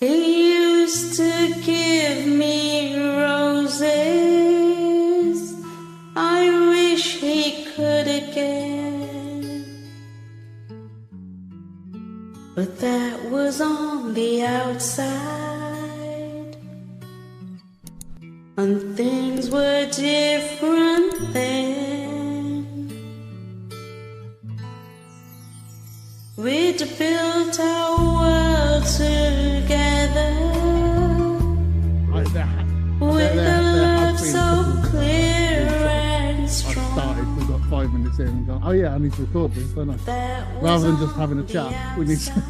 He used to give me roses. I wish he could again. But that was on the outside, and things were different then. We'd built our world together with a love so clear and strong. We've got 5 minutes in and gone, oh yeah, I need to record this, don't I? Rather than just having a chat, we need to...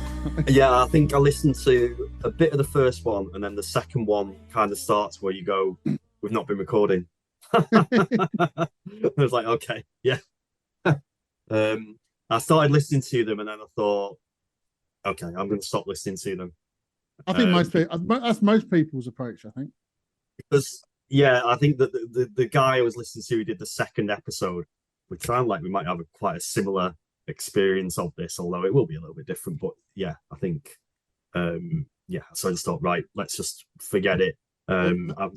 Yeah, I think I listened to a bit of the first one, and then the second one kind of starts where you go, we've not been recording. I was like, okay, yeah. I started listening to them, and then I thought, okay, I'm going to stop listening to them. I think that's most people's approach, I think. Because, yeah, I think that the guy I was listening to who did the second episode, we sound like we might have quite a similar experience of this, although it will be a little bit different. But yeah, I think, yeah, so I just thought, right, let's just forget it. I've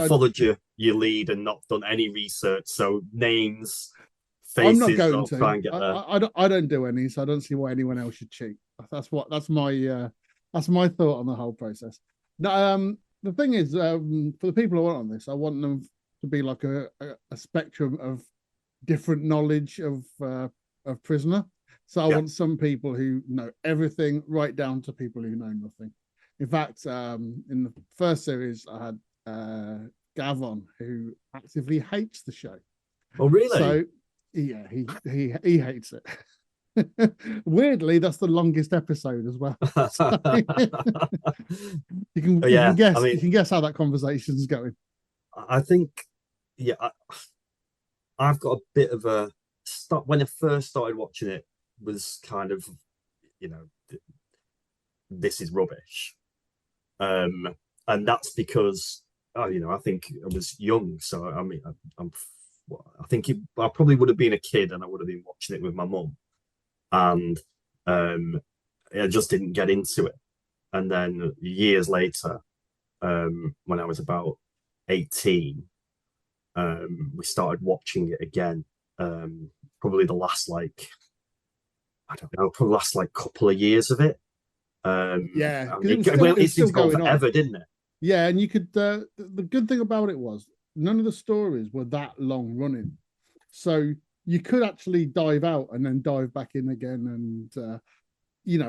followed your lead and not done any research. So names, faces, I'm not going to. Try and get there. I don't do any, so I don't see why anyone else should cheat. That's my thought on the whole process. Now, the thing is, for the people I want on this, I want them to be like a spectrum of different knowledge of Prisoner. So I want some people who know everything, right down to people who know nothing. In fact, in the first series, I had Gavon, who actively hates the show. Oh, really? So yeah, he hates it. Weirdly, that's the longest episode as well. So, you can guess. I mean, you can guess how that conversation's going. I think, yeah, I've got a bit of a start when I first started watching it. Was kind of, this is rubbish, and that's because I think I was young. So I mean, I think I probably would have been a kid, and I would have been watching it with my mum. And I just didn't get into it. And then years later, when I was about 18, we started watching it again. Probably the last couple of years of it. Yeah, it's still gone forever, didn't it? Yeah, and you could. The good thing about it was none of the stories were that long running, so you could actually dive out and then dive back in again, and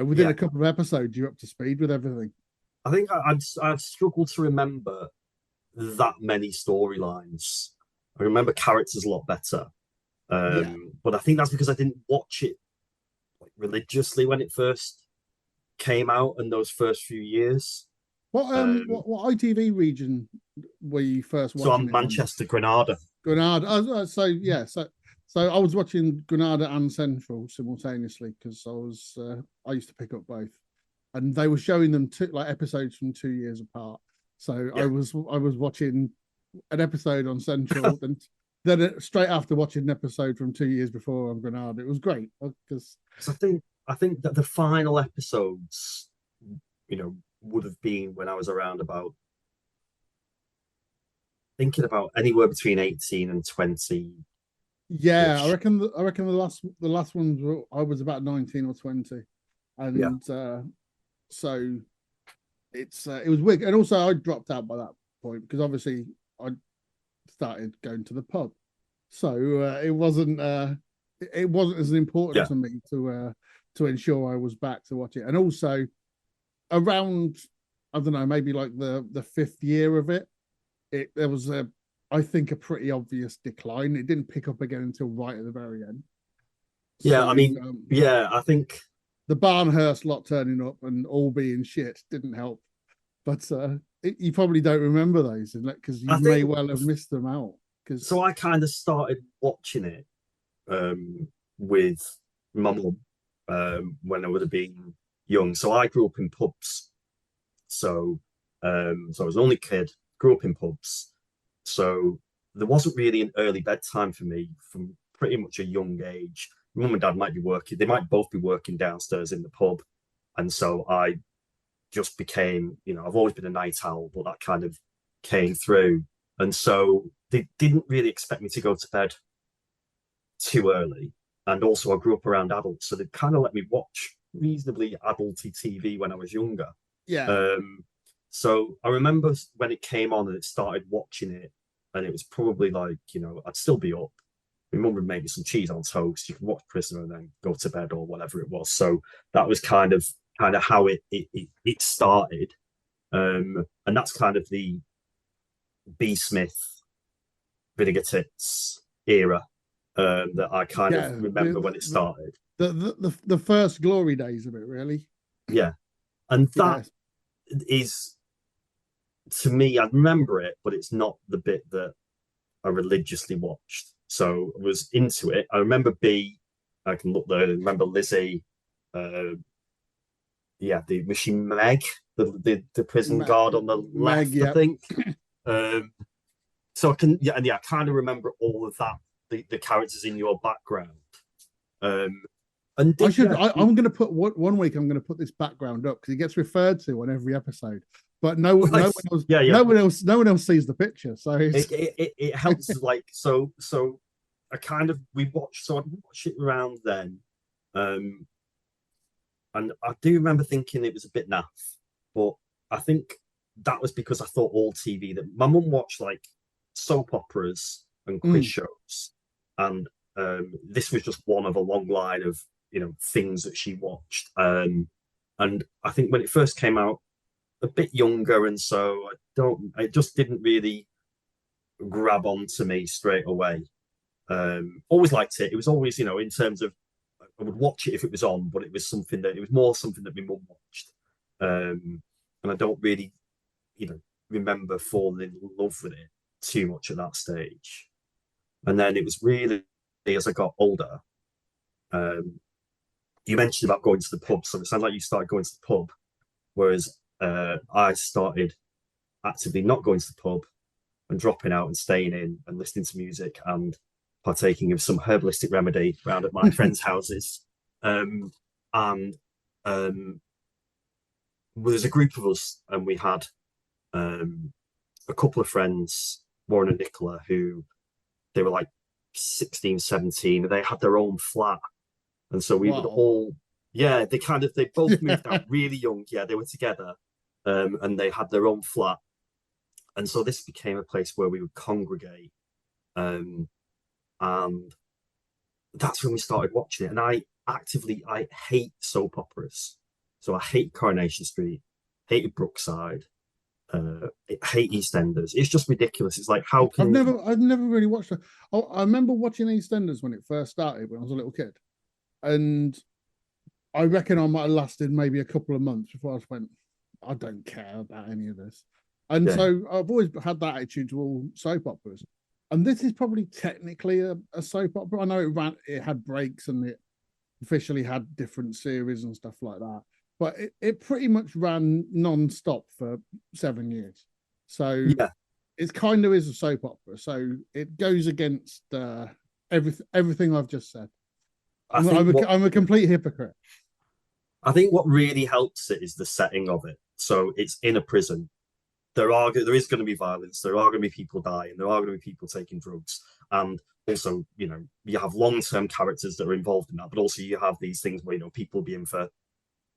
within a couple of episodes, you're up to speed with everything. I think I've struggled to remember that many storylines. I remember characters a lot better, but I think that's because I didn't watch it religiously when it first came out in those first few years. What ITV region were you first watching? So I'm Manchester, Granada. Granada. So I was watching Granada and Central simultaneously because I used to pick up both, and they were showing them episodes from 2 years apart. So yeah. I was watching an episode on Central, and then straight after watching an episode from 2 years before on Granada. It was great because I think that the final episodes, would have been when I was around about thinking about anywhere between 18 and 20. Yeah, I reckon the last ones I was about 19 or 20, and so it was weird. And also I dropped out by that point because obviously I started going to the pub, so it wasn't as important to me to ensure I was back to watch it. And also around, I don't know, maybe like the fifth year of it, there was I think a pretty obvious decline. It didn't pick up again until right at the very end. Yeah, so, I mean, I think the Barnhurst lot turning up and all being shit didn't help. But you probably don't remember those, because you may well have missed them out. So I kind of started watching it with my mum when I would have been young. So I grew up in pubs. So I was the only kid, grew up in pubs. So there wasn't really an early bedtime for me from pretty much a young age. Mum and dad might be working. They might both be working downstairs in the pub. And so I just became, I've always been a night owl, but that kind of came through. And so they didn't really expect me to go to bed too early. And also I grew up around adults, so they kind of let me watch reasonably adulty TV when I was younger. Yeah. So I remember when it came on and it started watching it, and it was probably like, I'd still be up. My mum would make me some cheese on toast. You can watch Prisoner and then go to bed or whatever it was. So that was kind of how it started. And that's kind of the B. Smith, Vinegar Tits era that I kind of remember when it started. The first glory days of it, really. Yeah. And that is, to me, I remember it, but it's not the bit that I religiously watched. So I was into it. I remember B. I can look there. I remember Lizzie. Was she Meg, the prison guard on the left, Meg, I think. So I can, I kind of remember all of that, the characters in your background. And I'm going to put one week. I'm going to put this background up because it gets referred to on every episode. But no one else sees the picture, so it helps. Like so, I kind of I'd watch it around then, and I do remember thinking it was a bit naff, but I think that was because I thought all TV that my mum watched like soap operas and quiz shows, and this was just one of a long line of things that she watched, and I think when it first came out, a bit younger, and so it just didn't really grab onto me straight away. Always liked it. It was always, in terms of, I would watch it if it was on, but it was more something that my mum watched. And I don't really, remember falling in love with it too much at that stage. And then it was really, as I got older, you mentioned about going to the pub, so it sounds like you started going to the pub, whereas I started actively not going to the pub and dropping out and staying in and listening to music and partaking of some herbalistic remedy around at my friends' houses. There's a group of us, and we had a couple of friends, Warren and Nicola, who they were like 16, 17, and they had their own flat. And so we would all, they both moved out really young. Yeah, they were together. And they had their own flat, and so this became a place where we would congregate, and that's when we started watching it. And I hate soap operas, so I hate Coronation Street, hated Brookside, hate EastEnders. It's just ridiculous. It's like, how can I've never really watched it. I remember watching EastEnders when it first started when I was a little kid, and I reckon I might have lasted maybe a couple of months before I just went, I don't care about any of this. And so I've always had that attitude to all soap operas. And this is probably technically a soap opera. I know it had breaks and it officially had different series and stuff like that. But it pretty much ran non-stop for 7 years. So it kind of is a soap opera. So it goes against everything I've just said. I'm a complete hypocrite. I think what really helps it is the setting of it. So it's in a prison. There is going to be violence. There are going to be people dying. There are going to be people taking drugs. And also, you have long-term characters that are involved in that. But also you have these things where, people will be in for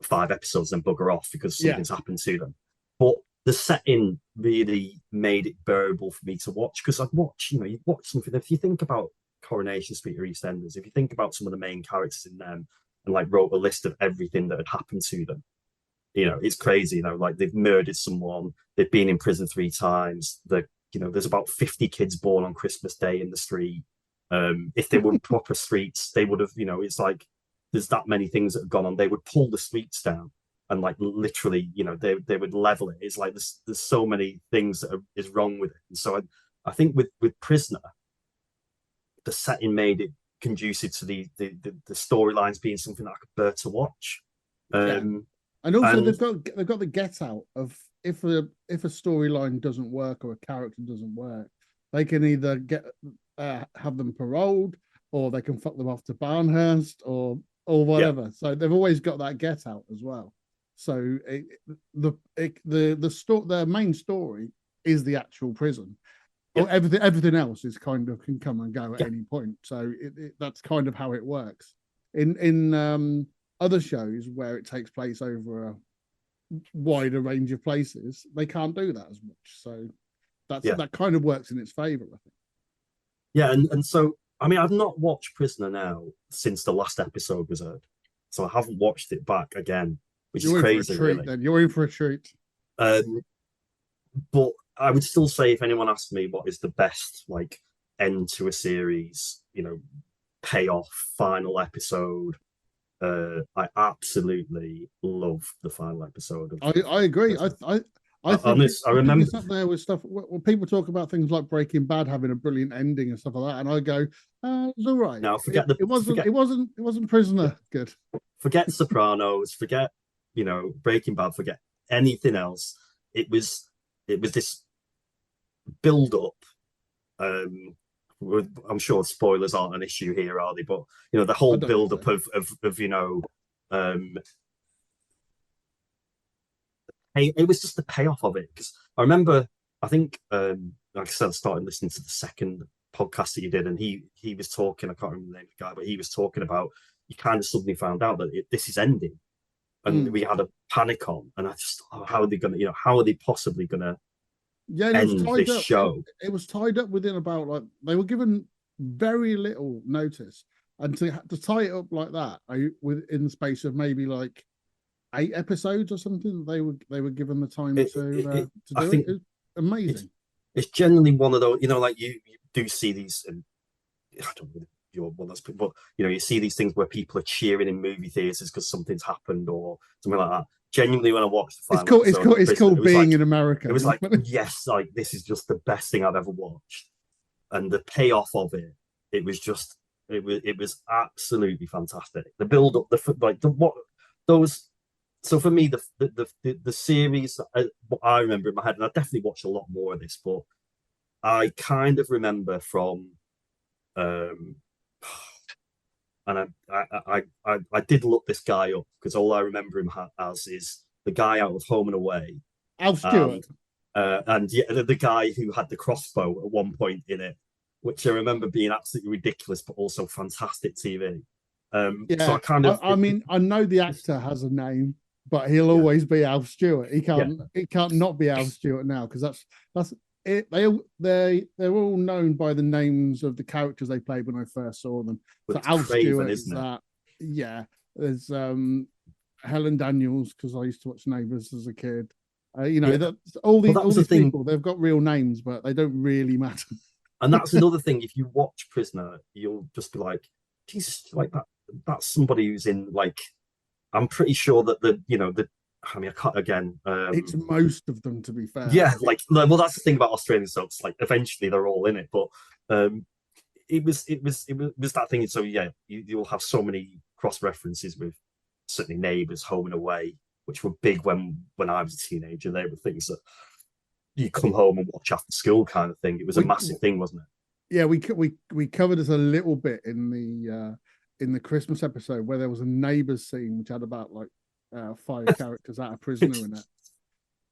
5 episodes and bugger off because something's happened to them. But the setting really made it bearable for me to watch, because I'd watch, you watch something. If you think about Coronation Street or EastEnders, if you think about some of the main characters in them and like wrote a list of everything that had happened to them, it's crazy. Like they've murdered someone, they've been in prison 3 times. There's about 50 kids born on Christmas Day in the street. If they were proper streets, they would have. It's like there's that many things that have gone on. They would pull the streets down and like literally, they would level it. It's like there's so many things that is wrong with it. And so I think with Prisoner, the setting made it conducive to the storylines being something that I could bear to watch. And also they've got the get out of if a storyline doesn't work or a character doesn't work, they can either have them paroled, or they can fuck them off to Barnhurst or whatever. So they've always got that get out as well. So the main story is the actual prison. Or everything else is kind of can come and go at any point. So that's kind of how it works. In other shows where it takes place over a wider range of places, they can't do that as much. So that kind of works in its favor, I think. Yeah, and so I mean, I've not watched Prisoner now since the last episode was aired, so I haven't watched it back again, which is crazy. Really, then you're in for a treat. But I would still say, if anyone asked me what is the best like end to a series, payoff final episode, I absolutely love the final episode. I agree. I think I remember it's up there with stuff when people talk about things like Breaking Bad having a brilliant ending and stuff like that, and I go, it's all right. Now it wasn't Prisoner good. Forget Sopranos, forget Breaking Bad, forget anything else. It was this build up. I'm sure spoilers aren't an issue here, are they? But the whole build up of it was just the payoff of it. Because I remember, I think, like I said, I started listening to the second podcast that you did, and he was talking. I can't remember the name of the guy, but he was talking about you kind of suddenly found out that this is ending, and we had a panic on. And I just, how are they going to, how are they possibly going to end this show? It was tied up within about they were given very little notice, and to tie it up like that, within the space of maybe 8 episodes or something, they were given the time to do it. It's amazing. It's generally one of those, you do see these, and I don't know if you're one of those people, but you see these things where people are cheering in movie theaters because something's happened or something like that. Genuinely, when I watched the final it's called being in America. It was like, yes, this is just the best thing I've ever watched, and the payoff of it was just it was absolutely fantastic. The build up, those. So for me, the series, what I remember in my head, and I definitely watched a lot more of this, but I kind of remember from, and I did look this guy up because all I remember him as is the guy out of Home and Away, Alf Stewart, and the guy who had the crossbow at one point in it, which I remember being absolutely ridiculous, but also fantastic TV. So I know the actor has a name, but he'll always be Alf Stewart. He can't not be Alf Stewart now, because that's it. They're all known by the names of the characters they played when I first saw them. So Alf Stewart is that. Yeah, there's Helen Daniels, because I used to watch Neighbours as a kid. All these people, they've got real names, but they don't really matter. And that's another thing. If you watch Prisoner, you'll just be like, Jesus, that's somebody who's in I'm pretty sure that I can't again. It's most of them, to be fair. Yeah, well, that's the thing about Australian soaps. Eventually they're all in it, but it was that thing. So yeah, you'll have so many cross references with certainly Neighbours, Home and Away, which were big when I was a teenager. They were things that you come home and watch after school, kind of thing. It was a massive thing, wasn't it? Yeah, we covered this a little bit in the Christmas episode, where there was a Neighbours scene which had about 5 characters out of Prisoner in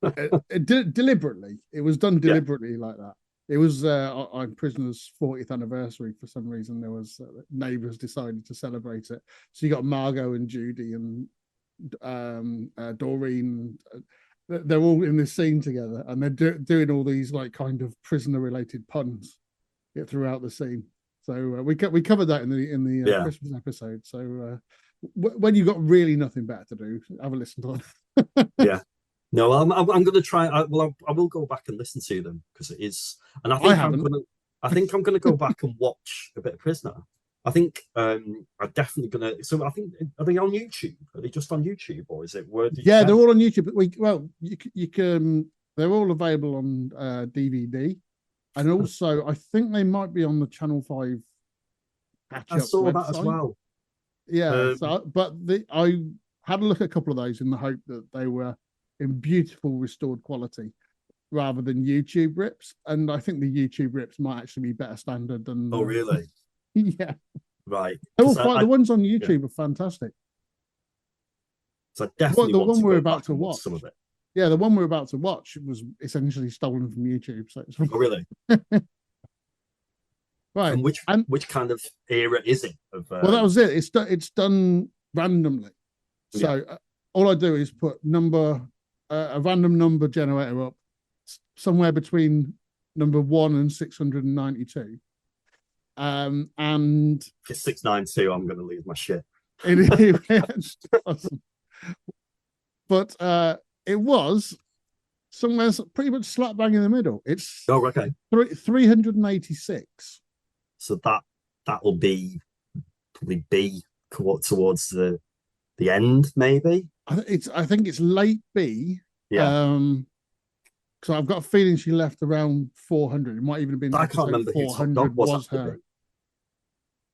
it. Deliberately, it was done deliberately like that. It was on Prisoner's 40th anniversary. For some reason, there was Neighbours decided to celebrate it. So you got Margot and Judy and Doreen. They're all in this scene together, and they're doing all these kind of prisoner-related puns throughout the scene. So we covered that in the Christmas episode. So when you've got really nothing better to do, have a listen to them. Yeah. No, I'm going to try. I will go back and listen to them, because it is, and I think I'm going to go back and watch a bit of Prisoner. I think I'm definitely going to. So I think, are they on YouTube? Are they just on YouTube, or is it Word? Yeah, they're all on YouTube. You can. They're all available on DVD, and also I think they might be on the Channel 5 I saw that as well. Yeah, I had a look at a couple of those in the hope that they were in beautiful restored quality rather than YouTube rips, and I think the YouTube rips might actually be better standard than. Oh, really? Yeah. Right. The ones on YouTube are fantastic. So I definitely the want one to we're go about back to and watch watch. some of it. Yeah, the one we're about to watch was essentially stolen from YouTube. So it's Oh, really? right. And which kind of era is it? Well, that was it. It's done randomly. So all I do is put a random number generator up somewhere between number 1 and 692. And if it's 692, I'm going to lose my shit. it's awesome. But it was somewhere pretty much slap bang in the middle. It's okay. 386. So that will be probably B towards the end, maybe. I think it's late B. Yeah. So I've got a feeling she left around 400. It might even have been I can't remember who Top Dog was her.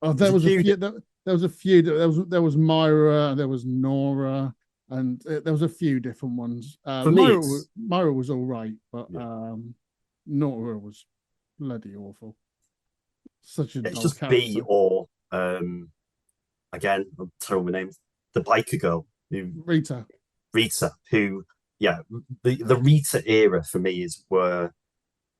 Oh, there was a few. There was a few. There was Myra. There was Nora, and there was a few different ones. For me, Myra was all right, but Nora was bloody awful. Such a it's dull just character. B or again, I'm terrible names. The biker girl, Rita, who the Rita era for me is where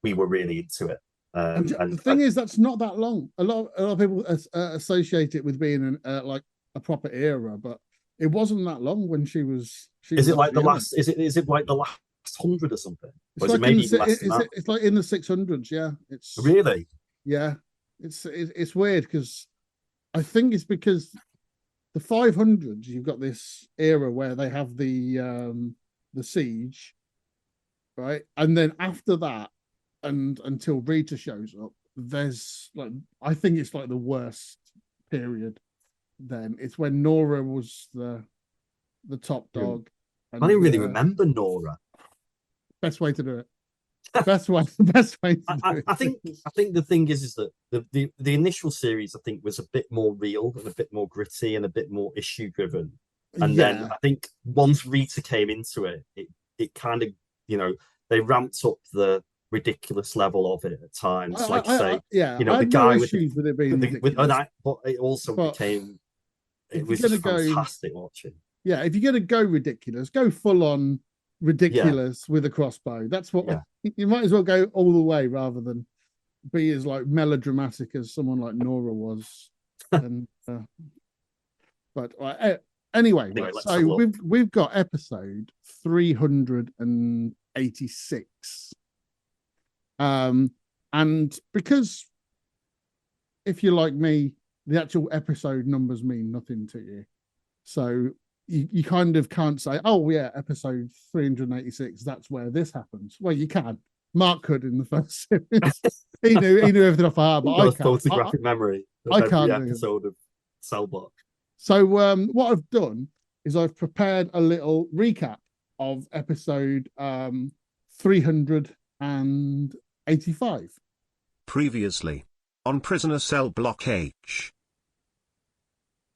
we were really into it. And the thing is, that's not that long. A lot of people associate it with being like a proper era, but it wasn't that long when she was. Is it like the last? Is it like the last 100 or something? Or is it maybe less than that? It's like in the 600s. Yeah, it's really. Yeah, it's weird because I think it's because the 500s you've got this era where they have the siege, right, and then after that. And until Rita shows up, there's like I think it's like the worst period. Then it's when Nora was the top dog. And, I didn't really remember Nora. Best way to do it. Best way to do it. I think the thing is that the initial series I think was a bit more real and a bit more gritty and a bit more issue driven. And then I think once Rita came into it, it kind of they ramped up the ridiculous level of it at times. The guy with it being but it also became was just fantastic watching. Yeah, if you're gonna go ridiculous, go full on ridiculous with a crossbow. That's what you might as well go all the way rather than be as like melodramatic as someone like Nora was. And but anyway, so we've got episode 386. And because if you're like me, the actual episode numbers mean nothing to you. So you kind of can't say, oh yeah, episode 386, that's where this happens. Well, you can. Mark could in the first series. he knew everything off heart, but I can't. Photographic memory. I can't. Episode of Cellblock. So what I've done is I've prepared a little recap of episode 385. Previously on Prisoner Cell Block H.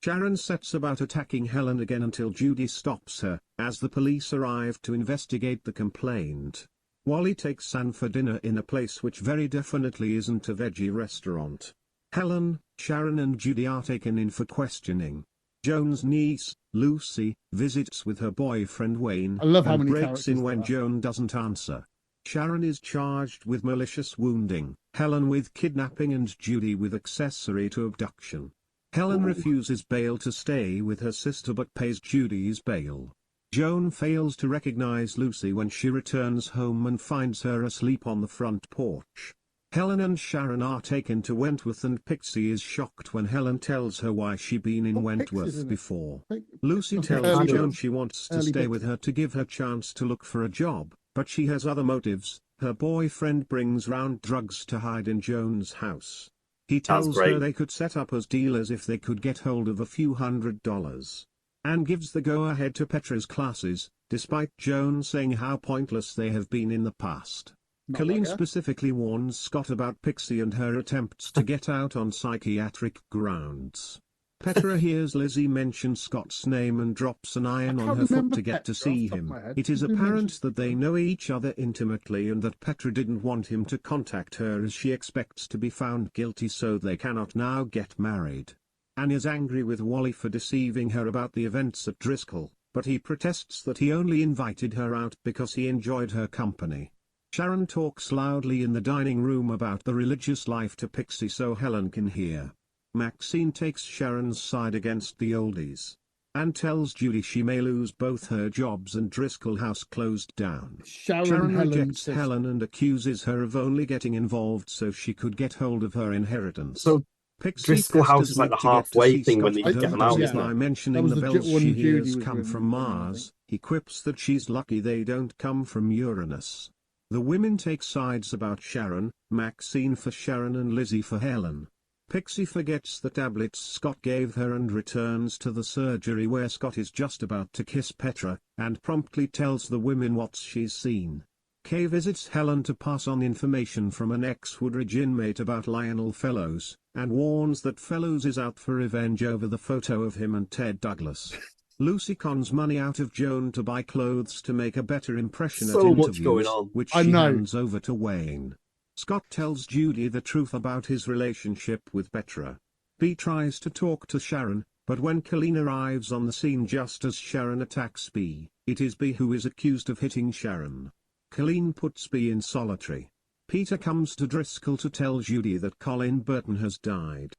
Sharon sets about attacking Helen again until Judy stops her, as the police arrive to investigate the complaint. Wally takes San for dinner in a place which very definitely isn't a veggie restaurant. Helen, Sharon and Judy are taken in for questioning. Joan's niece, Lucy, visits with her boyfriend Wayne and breaks in when Joan doesn't answer. Sharon is charged with malicious wounding, Helen with kidnapping and Judy with accessory to abduction. Helen refuses bail to stay with her sister but pays Judy's bail. Joan fails to recognize Lucy when she returns home and finds her asleep on the front porch. Helen and Sharon are taken to Wentworth and Pixie is shocked when Helen tells her why she'd been in Wentworth before. Lucy tells Joan she wants to stay with her to give her chance to look for a job, but she has other motives. Her boyfriend brings round drugs to hide in Joan's house. He tells her they could set up as dealers if they could get hold of a few $100s. And gives the go-ahead to Petra's classes, despite Joan saying how pointless they have been in the past. Colleen specifically warns Scott about Pixie and her attempts to get out on psychiatric grounds. Petra hears Lizzie mention Scott's name and drops an iron on her foot to get to see him. It is apparent that they know each other intimately and that Petra didn't want him to contact her as she expects to be found guilty so they cannot now get married. Anne is angry with Wally for deceiving her about the events at Driscoll, but he protests that he only invited her out because he enjoyed her company. Sharon talks loudly in the dining room about the religious life to Pixie so Helen can hear. Maxine takes Sharon's side against the oldies, and tells Judy she may lose both her jobs and Driscoll House closed down. Sharon rejects Helen and accuses her of only getting involved so she could get hold of her inheritance. So Pixie Driscoll House is like the halfway thing when they get them out, isn't it? Mentioning the bells she hears come from Mars, he quips that she's lucky they don't come from Uranus. The women take sides about Sharon, Maxine for Sharon and Lizzie for Helen. Pixie forgets the tablets Scott gave her and returns to the surgery where Scott is just about to kiss Petra, and promptly tells the women what she's seen. Kay visits Helen to pass on information from an ex-Woodridge inmate about Lionel Fellows, and warns that Fellows is out for revenge over the photo of him and Ted Douglas. Lucy cons money out of Joan to buy clothes to make a better impression at interviews, which she hands over to Wayne. Scott tells Judy the truth about his relationship with Petra. B tries to talk to Sharon, but when Colleen arrives on the scene just as Sharon attacks B, it is B who is accused of hitting Sharon. Colleen puts B in solitary. Peter comes to Driscoll to tell Judy that Colin Burton has died.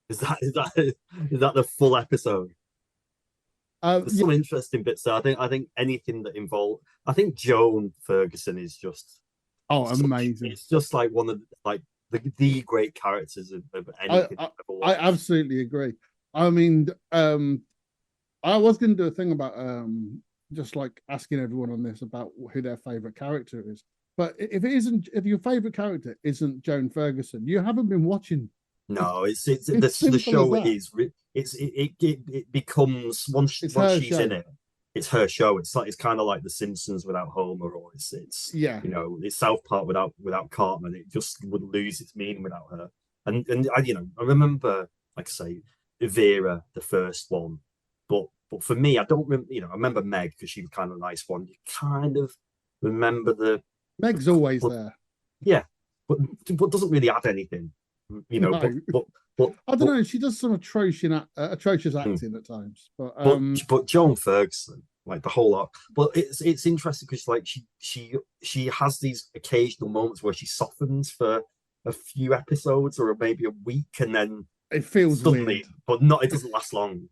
Is that the full episode? There's some interesting bits there. I think anything that involved. I think Joan Ferguson is just amazing. It's just like one of the great characters of anything. I absolutely agree. I mean, I was going to do a thing about just like asking everyone on this about who their favorite character is. But if your favorite character isn't Joan Ferguson, you haven't been watching. No, the show is it becomes once she's in it, it's her show. It's kind of like The Simpsons without Homer, or it's it's South Park without Cartman. It just would lose its meaning without her. And I remember, like I say, Vera, the first one, but for me, I don't remember. I remember Meg because she was kind of a nice one. You kind of remember Meg's always there. Yeah, but doesn't really add anything. No. But I don't know. She does some atrocious acting at times, but Joan Ferguson, like the whole lot. But it's interesting because like she has these occasional moments where she softens for a few episodes or maybe a week, and then it feels suddenly, weird. But it doesn't last long.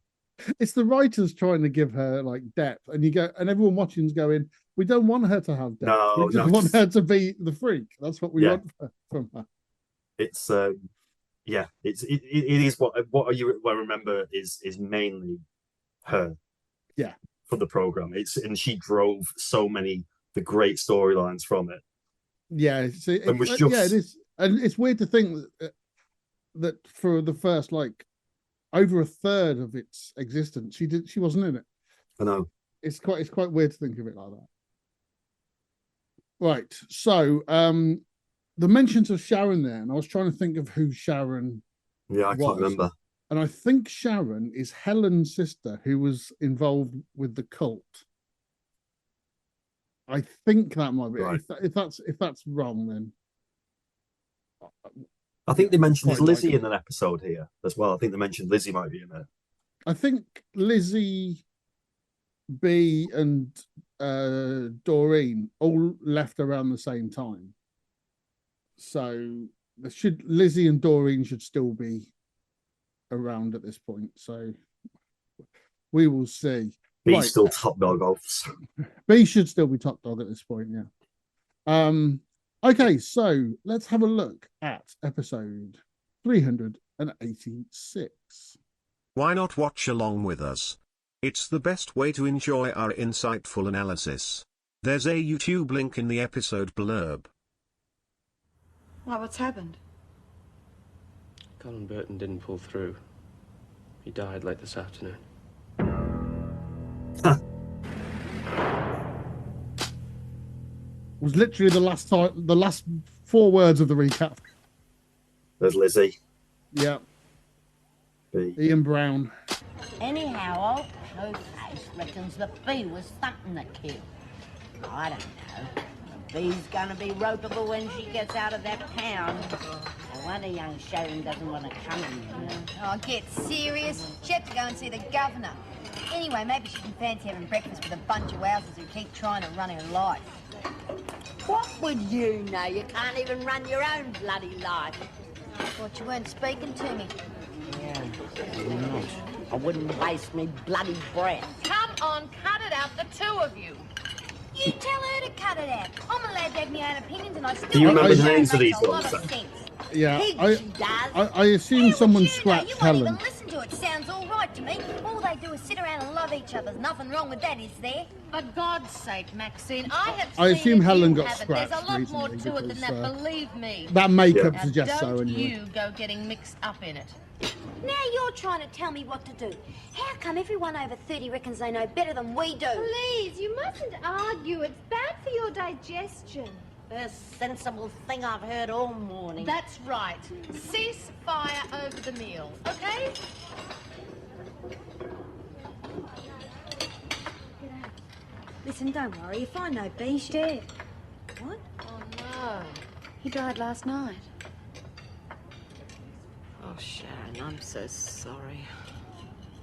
It's the writers trying to give her like depth, and everyone watching's going, we don't want her to have depth. We just want her to be the freak. That's what we want from her. It's it is what I remember is mainly her for the program. And she drove so many the great storylines from it. It is, and it's weird to think that for the first like over a third of its existence she wasn't in it. I know. It's quite weird to think of it like that. Right, so the mentions of Sharon there, and I was trying to think of who Sharon I can't remember. And I think Sharon is Helen's sister who was involved with the cult. I think that might be right. If that's wrong, then I think they mentioned Lizzie in an episode here as well. I think they mentioned Lizzie might be in there. I think Lizzie, B, and Doreen all left around the same time. So Lizzie and Doreen should still be around at this point. So we will see. B's still top dog of. B should still be top dog at this point, yeah. Okay, so let's have a look at episode 386. Why not watch along with us? It's the best way to enjoy our insightful analysis. There's a YouTube link in the episode blurb. What's happened? Colin Burton didn't pull through. He died late this afternoon. Was literally the last 4 words of the recap. There's Lizzie. Yeah. B. Ian Brown. Anyhow, old Pokeface reckons the bee was something to kill. I don't know. The bee's gonna be ropeable when she gets out of that pound. And wonder young Sharon doesn't want to come in. Oh, get serious. She had to go and see the governor. Anyway, maybe she can fancy having breakfast with a bunch of wowsers who keep trying to run her life. What would you know? You can't even run your own bloody life. Thought you weren't speaking to me. Yeah, I'm not. I wouldn't waste me bloody breath. Come on, cut it out, the two of you. You tell her to cut it out. I'm allowed to have my own opinions, and I still Do you remember the think names of makes these a lot ones, of then? sense. Yeah, She does. I assume Hey, someone what you know? scratched You won't Helen. even listen to it. Sounds all right to me. All they do is sit around and love each other. There's nothing wrong with that, is there? For God's sake, Maxine, I have I seen assume it, Helen you got haven't. There's a scratched lot more recently to it than because, that, believe me. That makeup Now, suggests so don't anyway. you go getting mixed up in it. Now you're trying to tell me what to do. How come everyone over 30 reckons they know better than we do? Please, you mustn't argue. It's bad for your digestion. First sensible thing I've heard all morning. That's right. Cease fire over the meal, okay? Listen, don't worry. If I know B, she's dead. What? Oh, no. He died last night. Oh, Sharon, I'm so sorry.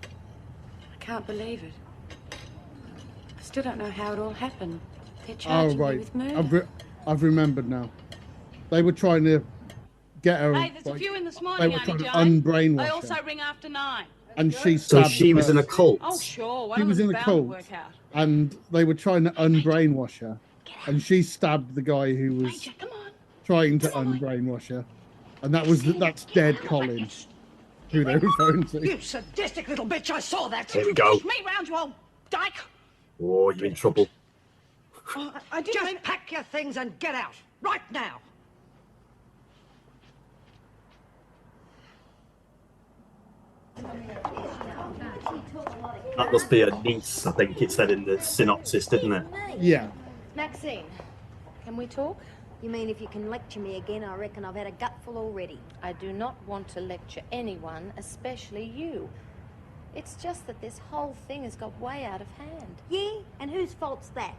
I can't believe it. I still don't know how it all happened. They're Oh, charging me right. with murder. I've remembered now. They were trying to get her. Hey, there's a like, few in this they morning, were trying Annie to Jane. unbrainwash I her. also ring after 9. And she So stabbed she the was in a person. cult. Oh, sure. One She of was them's in a bound to cult, work out. and they were trying to unbrainwash her, and she stabbed the guy who was Major, come on. trying to unbrainwash her, and that's dead Colin, who they were referring to. You sadistic little bitch, I saw that. There we go. Push me round, you old dyke. Oh, you're in trouble. Oh, I didn't Just mean... pack your things and get out, right now. That must be a niece, I think it said in the synopsis, didn't it? Yeah. Maxine, Can we talk? you mean if you can lecture me again, I reckon I've had a gutful already. I do not want to lecture anyone, especially you. It's just that this whole thing has got way out of hand. Yeah? And whose fault's that?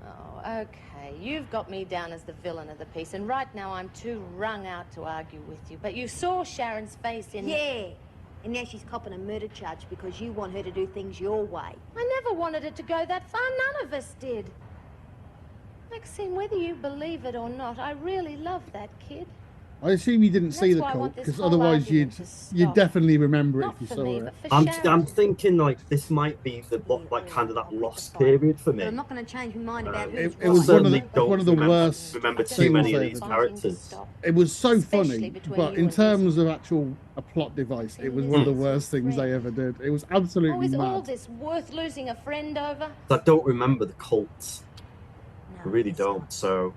Oh, okay. You've got me down as the villain of the piece, and right now I'm too wrung out to argue with you. But you saw Sharon's face in... Yeah. And now she's copping a murder charge because you want her to do things your way. I never wanted it to go that far. None of us did. Maxine, whether you believe it or not, I really love that kid. I assume you didn't see That's the why I cult, want this because whole otherwise you'd argument to you'd stop. definitely remember it Not if you for saw me, it. but for I'm Sharon. thinking like this might be the like kind of that lost period for But me. I'm not going to change my mind about who's It was right. one of the Certainly don't one of the worst. remember too things many of they these ever did. characters. It was so Especially funny, between but you in and terms of actual a plot device, it was one of the worst things they ever did. It was Oh, absolutely is all mad. this worth losing a friend over? I don't remember the cults. No, I really it's don't. not. So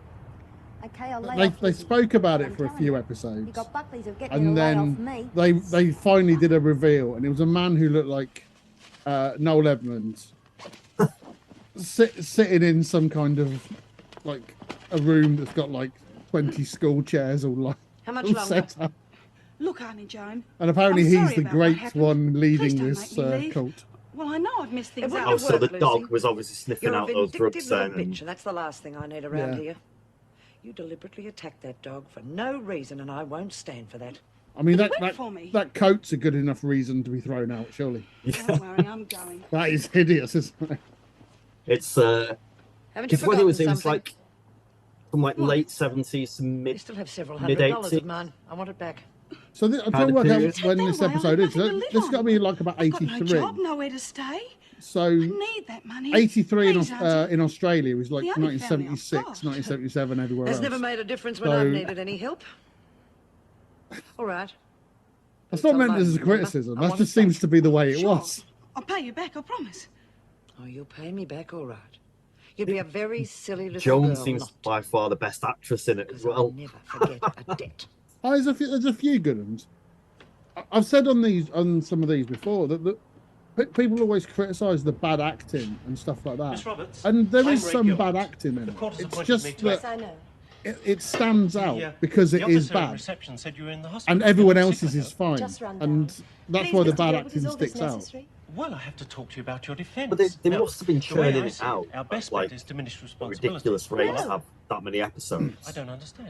Okay, I'll lay They off they Lizzie. spoke about it I'm for a telling few you. episodes, You got Buckley's of getting and a lay off then me. they finally did a reveal, and it was a man who looked like Noel Edmonds sitting in some kind of like a room that's got like 20 school chairs all like How much all longer? set up. Look, Annie Jane. And apparently I'm he's sorry the about what great happened. one Please leading don't this make me leave. cult. Well, I know I've missed things wouldn't out. oh, so the Lucy. dog was obviously sniffing You're a out those vindictive drugs little then. bitch, and that's the last thing I need around Yeah. here. You deliberately attacked that dog for no reason, and I won't stand for that. I mean, It that went for me. that coat's a good enough reason to be thrown out, surely. Don't worry, I'm going. That is hideous, isn't it? It's Haven't you because when forgotten it was something? like from like late 70s to You mid. still have several Mid-80s. $100 of mine. I want it back. So I'm trying to Kind of work out period. when Take this that away, I've episode is. nothing to live This got to on. be like about I've got no 83. job, nowhere to stay. So I need that money. 83 Please, Auntie. in Australia was like The only family I've 1976, got. 1977 everywhere Has else. never made a difference when So- I've needed any help. All right. That's not It's meant alone, as a remember? criticism. I That want just it back. seems to be the way it Sure. was. I'll pay you back, I promise. Oh, you'll pay me back, all right. You'd be a very silly little Joan girl seems not to, by far the best actress in it as 'cause I'll well. never forget a debt. Oh, there's a few good ones. I've said on some of these before that people always criticise the bad acting and stuff like that. Miss Roberts, And there I'm is some regular. bad acting in The it. court has It's appointed me just to that I know. it stands out The, because the it is officer at bad. reception said you were in the hospital. And everyone You're else's sick, I is fine. Just run And down. that's Please, why the Mr. bad Gilbert, acting is all this sticks out. necessary? hope. Well, I have to talk to you about your defence. But they Now, must have been the way churning I it see out Our best like bet is diminished responsibility. ridiculous rate to Well, have that many episodes. I don't understand.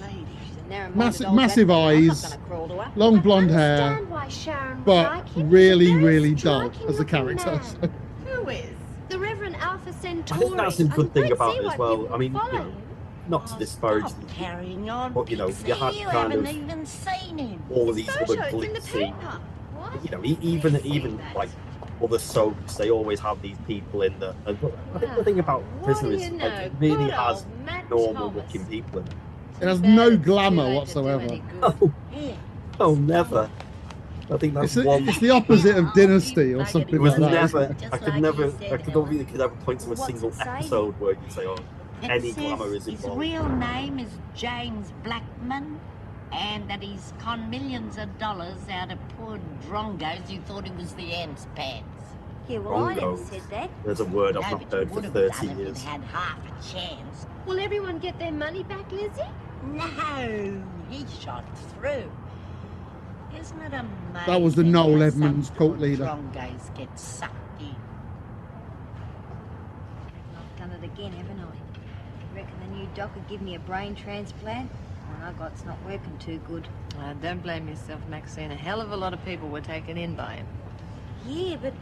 lady. She's a narrow-minded old massive rat. I'm not eyes, gonna crawl to her. long blonde hair, Understand why Sharon would but like him. really, He's a very really dull striking as a looking character. man. So. Who is? The Reverend Alfred for I Centauri. think that's a good thing about see it as why well. people I mean, follow you know, him. not to disparage, Stop carrying on, but you know, Pixie, you had you kind haven't of even seen him. all of these Photo, other it's in the glitzy, paper. What? you know, even like other soaps, they always have these people in the. And I think the thing about What do Prisoner is you like, know? it really Good has old Matt normal Thomas. looking people in it. It has Too bad no it's too glamour late to do whatsoever. any good. Oh, Here. oh, never. I think that's one. It's the opposite of Dynasty or something It was like that. never. Isn't it? I could never. I don't think it could ever point to a single episode where you say, "Oh, It any says glamour is his involved." real name is James Blackman, and that he's conned millions of dollars out of poor drongos who thought he was the ants pants. Yeah, well, I never Drongos. said that. There's a word I've No, not but you heard for would have 30 done if years. you'd had half a chance. Will everyone get their money back, Lizzie? No, he shot through. Isn't it amazing? That was the Noel how some Edmonds poor cult leader. Drongos get sucked in. I've done it again, haven't I? Reckon the new doc would give me a brain transplant? One I got's not working too good. Don't blame yourself, Maxine. A hell of a lot of people were taken in by him. Yeah, but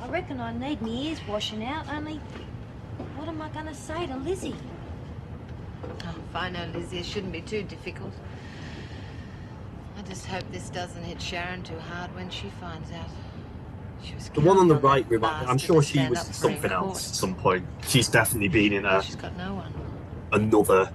I reckon I need my ears washing out, only what am I going to say to Lizzie? Oh, if I know Lizzie, it shouldn't be too difficult. I just hope this doesn't hit Sharon too hard when she finds out. She was The one on the right, counting on that I'm bastard sure to she stand was up for her something in else court. at some point. She's definitely been in She's got no one. another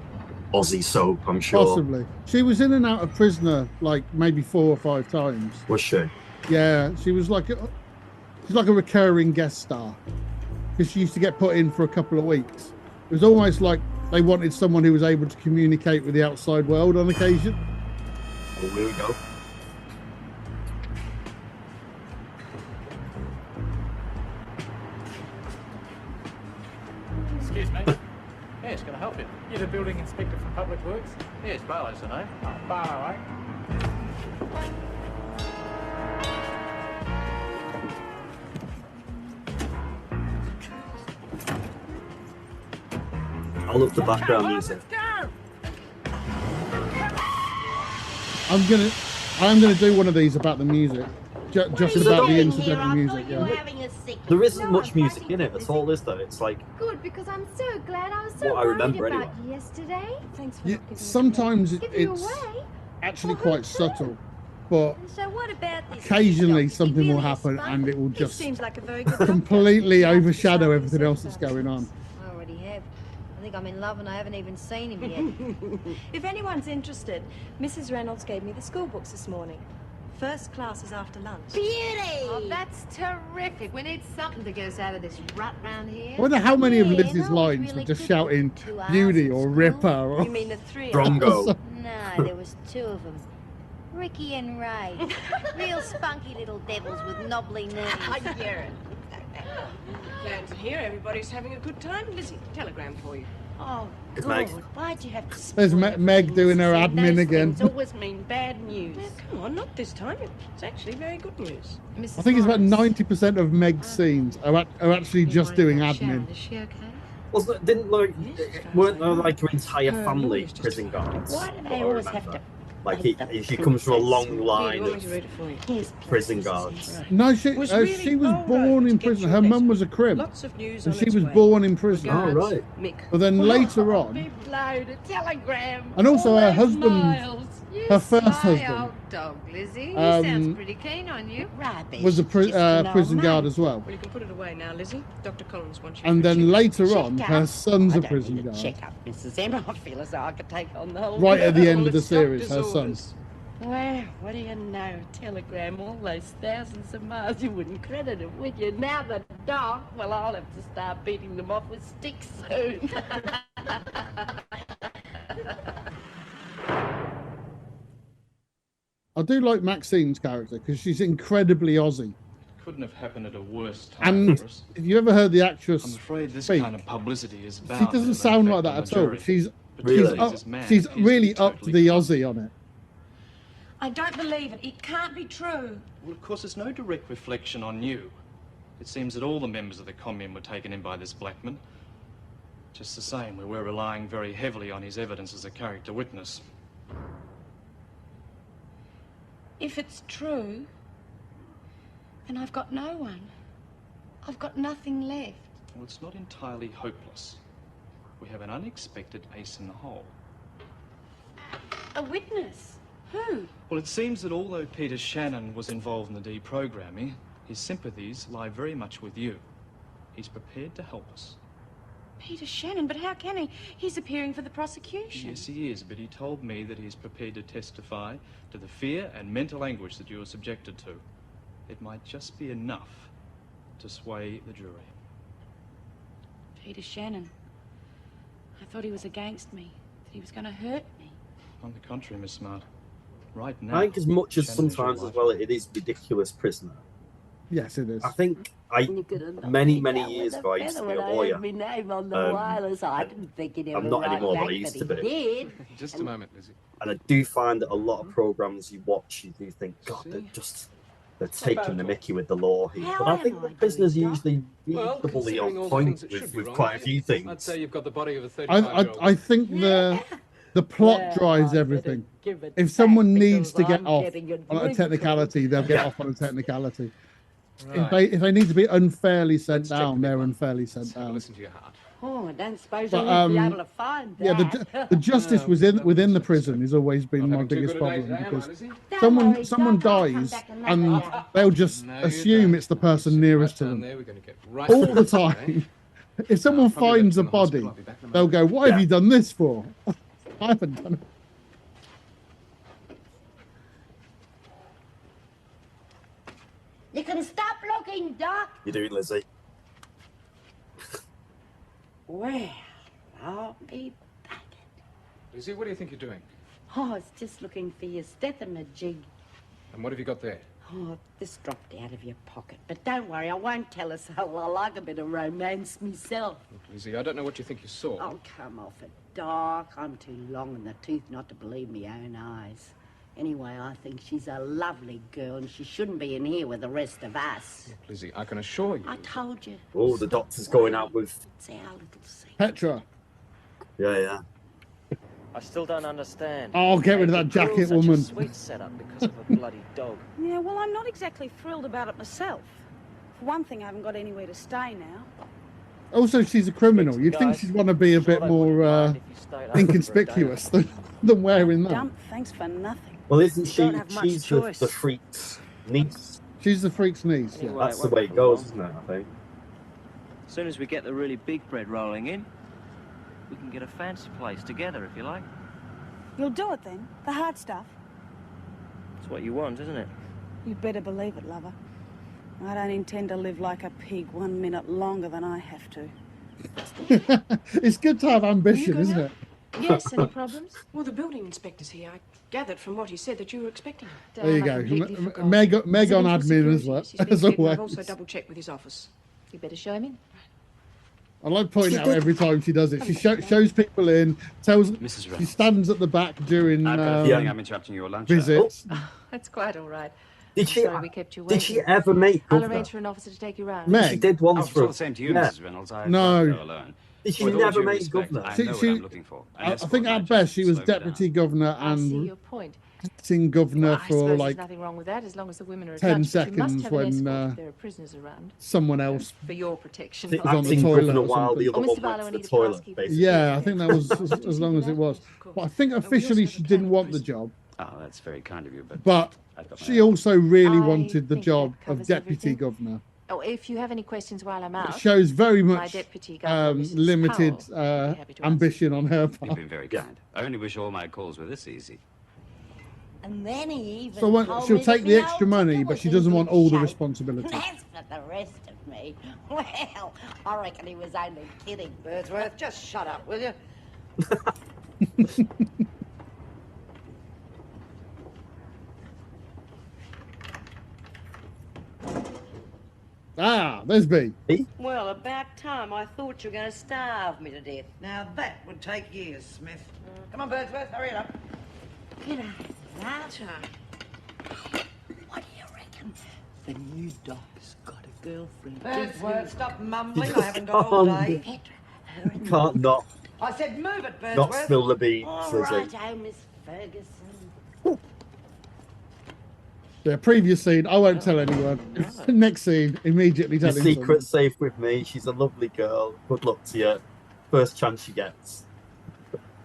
Aussie soap, I'm sure. Possibly. She was in and out of Prisoner like maybe 4 or 5 times. Was she? Yeah, she was like she's like a recurring guest star because she used to get put in for a couple of weeks. It was almost like they wanted someone who was able to communicate with the outside world on occasion. Oh, here we go. Excuse me. Yes, can I help you? You're the building inspector from Public Works? Yes, Barlow's the name. Oh, Barlow, eh? I love the background music. I'm gonna do one of these about the music, just about the incidental music. Yeah. There isn't much music in it at all, is there? It's like Good, because I'm so glad. I was so What I worried remember about anyway. you yesterday. Thanks for Yeah, not giving sometimes me give you it's away. actually quite subtle, but And so what about this? occasionally doc? Is he something will really a happen spunk? and it will He just seems like a very good doctor. completely overshadow everything else that's going on. I already have. I think I'm in love and I haven't even seen him yet. If anyone's interested, Mrs. Reynolds gave me the school books this morning. First class is after lunch. Beauty! Oh, that's terrific. We need something to get us out of this rut round here. I wonder how many of Yeah, Lizzie's no, lines really were just good. shouting 2 hours beauty at or school. ripper or You mean the three of Drongo. No, there was 2 of them. Ricky and Ray. Real spunky little devils with knobbly knees. Yeah. Glad to hear everybody's having a good time. Lizzie, telegram for you. Oh, Good God, Meg. why'd you have to There's spoil Meg things? doing her See, admin those again. things always mean bad news. Now, come on, not this time. It's actually very good news. Mrs. I think it's about Morris, 90% of Meg's scenes are actually you just worried doing about admin. Sharon. Is she okay? Wasn't didn't like weren't there like her entire family lawyer's just prison fine. guards? Why do What they I always have remember. to Like make the she comes from a long princess? line You want me to of read it for you? Here's prison places. guards. Right. No, she Was she really was bold born over in to get prison. your Her mum letter. was a crib, Lots of news and on she its was way. born in prison. Oh, Regards, right. Mick. But then later on, Big load, a telegram. and also All her those husband, miles. You her first sly husband, old dog, Lizzie. He sounds um, pretty keen on you. Rubbish. was a Just an old prison guard mate. as well. Well, you can put it away now, Lizzie. Dr. Collins wants you. And for a then check-up. later on, Check her up. son's I a don't prison need a guard. check up, Mrs. Emma. I feel as though I could take on the whole Right at the world. end of the It's series, her doctor's son. orders. Well, what do you know? Telegram all those thousands of miles. You wouldn't credit it, would you? Now the dog. Well, I'll have to start beating them off with sticks soon. I do like Maxine's character because she's incredibly Aussie. Couldn't have happened at a worse time And for us. if you ever heard the actress I'm afraid this speak, kind of publicity is she bound to doesn't sound like affect that the at all. majority. She's Particularly as this man she's appears to really be up to totally the calm. Aussie on it. I don't believe it. It can't be true. Well, of course, it's no direct reflection on you. It seems that all the members of the commune were taken in by this Blackman. Just the same, we were relying very heavily on his evidence as a character witness. If it's true, then I've got no one. I've got nothing left. Well, it's not entirely hopeless. We have an unexpected ace in the hole. A witness? Who? Well, it seems that although Peter Shannon was involved in the deprogramming, his sympathies lie very much with you. He's prepared to help us. Peter Shannon, but how can he? He's appearing for the prosecution. Yes, he is, but he told me that he's prepared to testify to the fear and mental anguish that you are subjected to. It might just be enough to sway the jury. Peter Shannon. I thought he was against me, that he was going to hurt me. On the contrary, Miss Smart. Right now, I think as much as Shannon is your sometimes as well, it is ridiculous, prisoner. Yes, it is. I think many years ago I used to be a lawyer. My name on the wireless. I didn't think he'd ever I'm not write anymore, back, but I used to but be. he did. Just a moment, Lizzie. And I do find that a lot of programs you watch, you do think, God, they're taking the mickey with the law here. But I think the prisoners usually reasonably on point with quite a few things. I'd say you've got the body of a 35-year-old. I think the plot drives everything. If someone needs to get off on a technicality, they'll get off on a technicality. Right. If they need to be unfairly sent down, they're unfairly sent down. Listen to your heart. Oh, I don't suppose But, I'll be able to find that. Yeah, the justice within the prison has always been my biggest problem, because someone dies and they'll just assume it's the person nearest to them all the time. If someone finds a body, they'll go, "What have you done this for?" I haven't done it. You can stop looking, Doc. You do, Lizzie. Well, I'll be back. Lizzie, what do you think you're doing? Oh, I was just looking for your stethomajig. And what have you got there? Oh, this dropped out of your pocket. But don't worry, I won't tell us. I like a bit of romance myself. Look, Lizzie, I don't know what you think you saw. Oh, come off it, Doc. I'm too long in the tooth not to believe my own eyes. Anyway, I think she's a lovely girl and she shouldn't be in here with the rest of us. Look, Lizzie, I can assure you. I told you. Oh, the doctor's going out with It's our little secret. Petra. Yeah. I still don't understand. Oh, get rid of that They built jacket, such a woman. sweet setup because of a bloody dog. Yeah, well, I'm not exactly thrilled about it myself. For one thing, I haven't got anywhere to stay now. Also, she's a criminal. You'd think she'd want to be a bit more inconspicuous than wearing that. Dump, thanks for nothing. Well, isn't she? Don't have much She's choice. the freak's niece. She's the freak's niece. Yeah. That's the way it goes, isn't it? I think. As soon as we get the really big bread rolling in, we can get a fancy place together, if you like. You'll do it then? The hard stuff? It's what you want, isn't it? You better believe it, lover. I don't intend to live like a pig 1 minute longer than I have to. It's good to have ambition, isn't it? Yes, any problems? Well, the building inspector's here. I gathered from what he said that you were expecting him. There you go. Meg on admin as well. As I've always. also double-checked with his office. You better show him in. I like pointing out every time she does it. She shows people in, tells. Mrs. She Reynolds. stands at the back during I've got a feeling I'm interrupting your lunch. visits. That's quite all right. Did she? Sorry we kept you waiting. Did she ever make I'll governor? arrange for an officer to take you round. Meg. She did once Oh, for. it's all the same to you, Yeah. Mrs. Reynolds. I No. don't go alone. Did she With all never due make respect, governor? I She- know she- what I'm looking for. An I escort think at might best just she was slow me down. deputy governor I see and your point. acting governor Well, I for suppose like there's nothing wrong with that as long as the women are 10 attached, but you must seconds have an when, escort if there are prisoners around. someone else. For your protection. The was on the acting toilet governor or while the something. other Oh, one Mr. went Barlow, I to need the a toilet, housekeeper. basically. Yeah, I think that was as long as it was. But I think officially she didn't want the job, Oh, that's very kind of you, but but I've got my she own. also really I wanted the think job that of covers deputy everything. governor. Oh, if you have any questions while I'm It out, shows very my much deputy governor, Mrs. limited Powell, will be happy to answer. ambition on her You've part. been very kind. I only wish all my calls were this easy. And then he even So what, told she'll me take that the my extra old money, ticket but was she in doesn't good want all the shape. responsibility. As for the rest of me, well, I reckon he was only kidding. Wordsworth, just shut up, will you? Ah, there's B. Well, about time. I thought you were going to starve me to death. Now that would take years, Smith. Come on, Wordsworth, hurry it up. G'day, Walter. What do you reckon? The new dog's got a girlfriend. Wordsworth, stop mumbling. I haven't got all day. Petra, her You can't not I said move it, not Wordsworth. spill the beans, All Lizzie. right, oh, Miss Ferguson. Yeah, previous scene. I won't tell anyone. Next scene, immediately Your tell him. secret's safe with me. She's a lovely girl. Good luck to you. First chance she gets.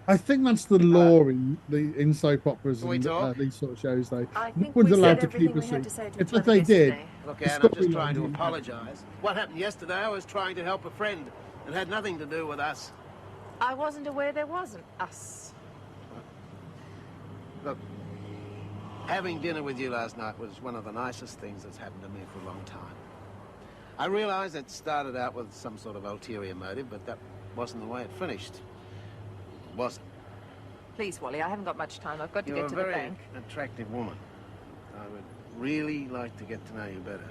I think that's the law in soap operas Can we and talk? these sort of shows. Though, I no think one's we allowed said to keep everything a we had secret. to say to If each they other did, yesterday. Look, the Anne, I'm just storyline trying to wouldn't happen. apologise. What happened yesterday, I was trying to help a friend. It had nothing to do with us. I wasn't aware there wasn't us. Look, having dinner with you last night was one of the nicest things that's happened to me for a long time. I realise it started out with some sort of ulterior motive, but that wasn't the way it finished. It wasn't. Please, Wally, I haven't got much time. I've got to You're get to a the very bank. attractive woman. I would really like to get to know you better.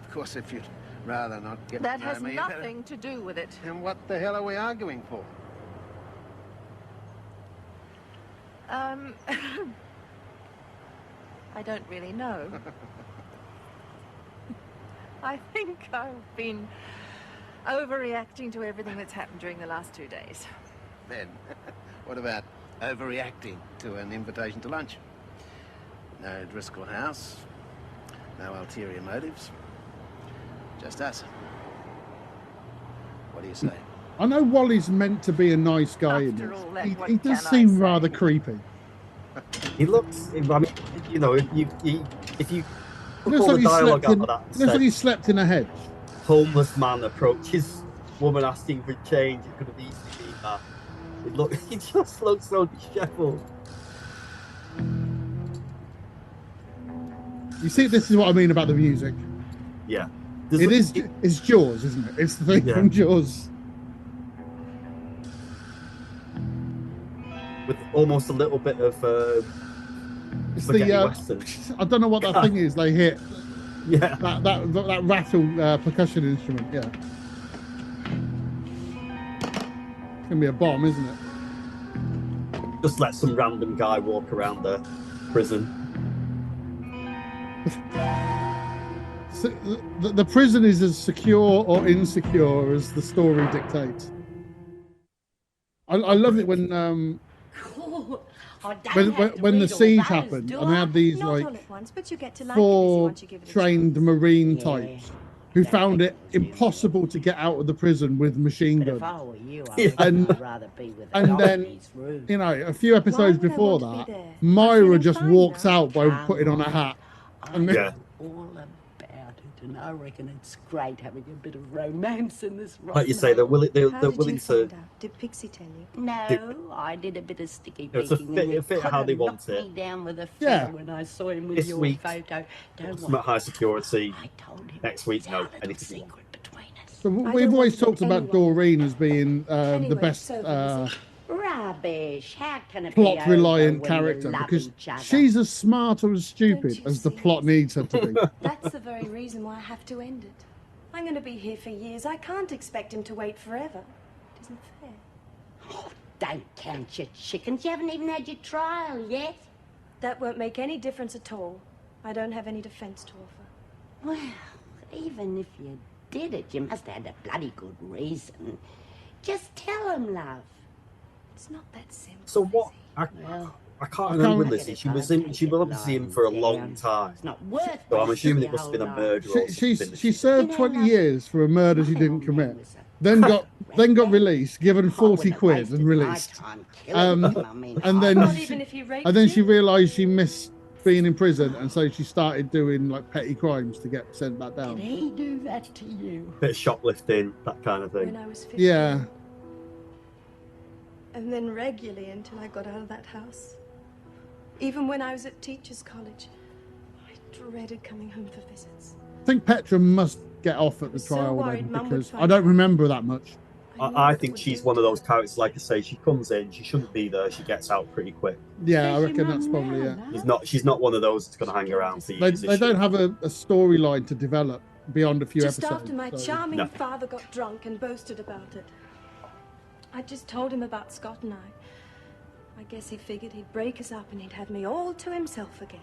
Of course, if you'd rather not get That to know has me nothing to do with it. Then what the hell are we arguing for? I don't really know. I think I've been overreacting to everything that's happened during the last 2 days. Then, what about overreacting to an invitation to lunch? No Driscoll House, no ulterior motives, just us. What do you say? I know Wally's meant to be a nice guy in After this. all that, He what does can I seem say? rather creepy. He looks. I mean, you know, if you It took looks all like the he dialogue slept out in. of that, It looks like he slept in a hedge. homeless man approaches woman asking for change. It could have easily been that. He just looks so disheveled. You see, this is what I mean about the music. Yeah, It's Jaws, isn't it? It's the thing Yeah. from Jaws. with almost a little bit of It's spaghetti the western. I don't know what that thing is. They hit. Yeah. That rattle percussion instrument. Yeah. It's gonna be a bomb, isn't it? Just let some random guy walk around the prison. So, the prison is as secure or insecure as the story dictates. I love it when when the siege happened and they had these Not like all at once, but you get to like it, Lizzie, four once you give it a trained marine types who found it impossible to get out of the prison with machine But if guns. I were you, I reckon I'd rather be with a And dog then, in his room. you know, a few episodes would I before want to that, be there? Myra just walks out by Come putting on a hat. And I then, know all about it, and I reckon it's great having a bit of romance in this. Like you say, they're willing. They're willing to. Did Pixie tell you? No, I did a bit of sticky It's a peeking. fit- and you a fit could how have they want knocked it. me down with a Yeah. feather when I saw him with This your week, photo. Don't some worry. at high security. Next week, no. Anything you want. so we've always talked about Doreen as being the best Rubbish. How can it plot be over reliant when you character love because each other? she's as smart or as stupid as the plot needs her to be. That's the very reason why I have to end it. I'm going to be here for years. I can't expect him to wait forever. It isn't fair. Don't count your chickens. You haven't even had your trial yet. That won't make any difference at all. I don't have any defense to offer. Well, even if you did it, you must have had a bloody good reason. Just tell him, love. It's not that simple. So what? I can't remember Lizzie. She was obviously in for a long time. It's not worth So I'm assuming it must have been a murder. Or She something. served 20 years for a murder she didn't commit. Then got released, given 40 quid and released. And then she realised she missed being in prison, and so she started doing like petty crimes to get sent back down. Did he do that to you? Bit of shoplifting, that kind of thing. When I was 15. Yeah. And then regularly until I got out of that house. Even when I was at teacher's college, I dreaded coming home for visits. I think Petra must get off at the so trial worried then, Mum would because find I don't remember that much. I think she's one of those characters. Like I say, she comes in, she shouldn't be there. She gets out pretty quick. Yeah, I reckon that's probably it. She's not one of those that's going to hang around for They years. is she? don't have a storyline to develop beyond a few Just episodes. after my so- charming No. father got drunk and boasted about it. I just told him about Scott and I guess he figured he'd break us up and he'd have me all to himself again.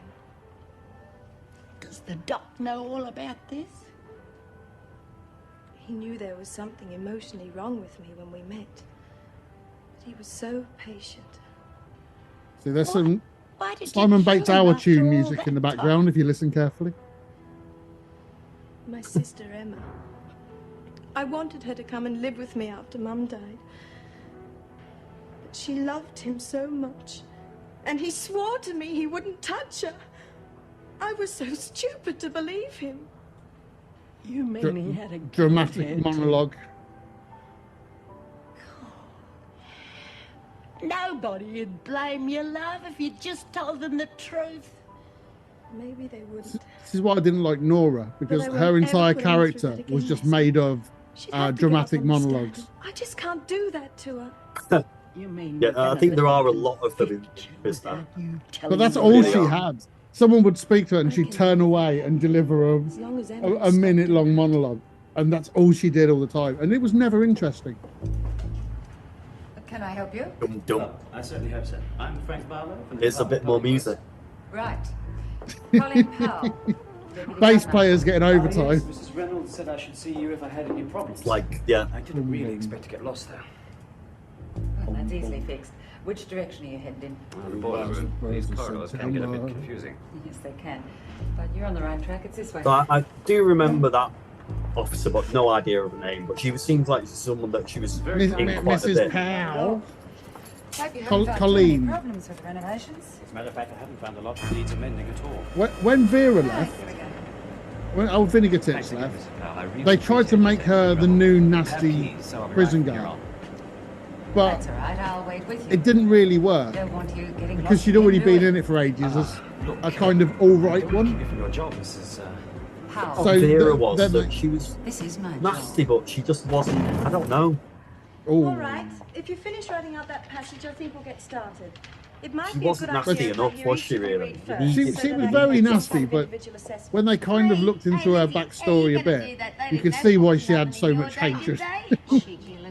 Does the doc know all about this? He knew there was something emotionally wrong with me when we met. But he was so patient. See, there's some. Why did Simon you Bates kill him Hour after tune all music that in the time? background, if you listen carefully. My sister Emma. I wanted her to come and live with me after Mum died. But she loved him so much. And he swore to me he wouldn't touch her. I was so stupid to believe him. You mean he had a gun Dramatic head? monologue. Nobody'd blame you, love, if you just told them the truth. Maybe they wouldn't. This is why I didn't like Nora, because I won't her ever entire put him through character that again, was just Leslie. made of She'd have to give dramatic up monologues. understanding. I just can't do that to her. You mean Yeah, I think there are a lot of them in this now. But that's all she had. Someone would speak to her and she'd turn away and deliver long as Emma a minute-long monologue. And that's all she did all the time. And it was never interesting. Can I help you? Dum. I certainly hope so. I'm Frank Barlow. From the Here's a bit more music. Right. Colin Powell. Bass players getting Yes, overtime. Mrs. Reynolds said I should see you if I had any problems. Like, yeah. I didn't really expect to get lost there. Well, that's easily fixed. Which direction are you headed in? The boys, these corridors can get a bit confusing. Yes, they can. But you're on the right track. It's this way. So I do remember that officer, but no idea of the name. But she seems like someone that she was in quite a Mrs. bit. Powell. Hope you haven't found too Colleen. many problems with the renovations. As a matter of fact, I haven't found a lot that needs amending at all. When Vera left, when old Vinegar Tips left, they tried to make her the new nasty prison guard. But That's all right. I'll wait with you. it didn't really work Don't want you getting because lost she'd again, already do been we? in it for ages as a kind of all right one. If your job, Mrs. How? So Vera the- was the- that she was This is my nasty, but she just wasn't. I don't know. All right. If you finish writing out that passage, I think we'll get started. It might She be a wasn't good nasty idea enough, that was you she? each Really? read You first, needed so She that was I very can get nasty, some but individual assessment. when they kind of looked into her backstory a bit, you could see why she had so much hatred.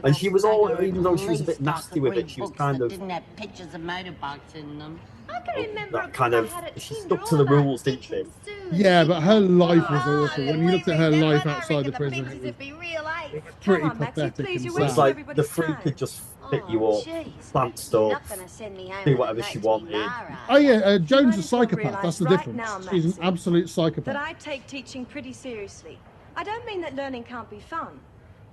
And she was all, even though she was a bit nasty with it, she was kind of Didn't have pictures of motorbikes in them. I can remember that kind of. She stuck to the rules, didn't she? Yeah, but her life was awful. When you looked at her life outside the prison, it was pretty pathetic and It was sad. like the fruit could just pick you up, plant stuff, do whatever she wanted. Oh yeah, Joan's a psychopath. realise That's the right difference. now, She's an Maxie, absolute that psychopath. I take teaching pretty seriously. I don't mean that learning can't be fun,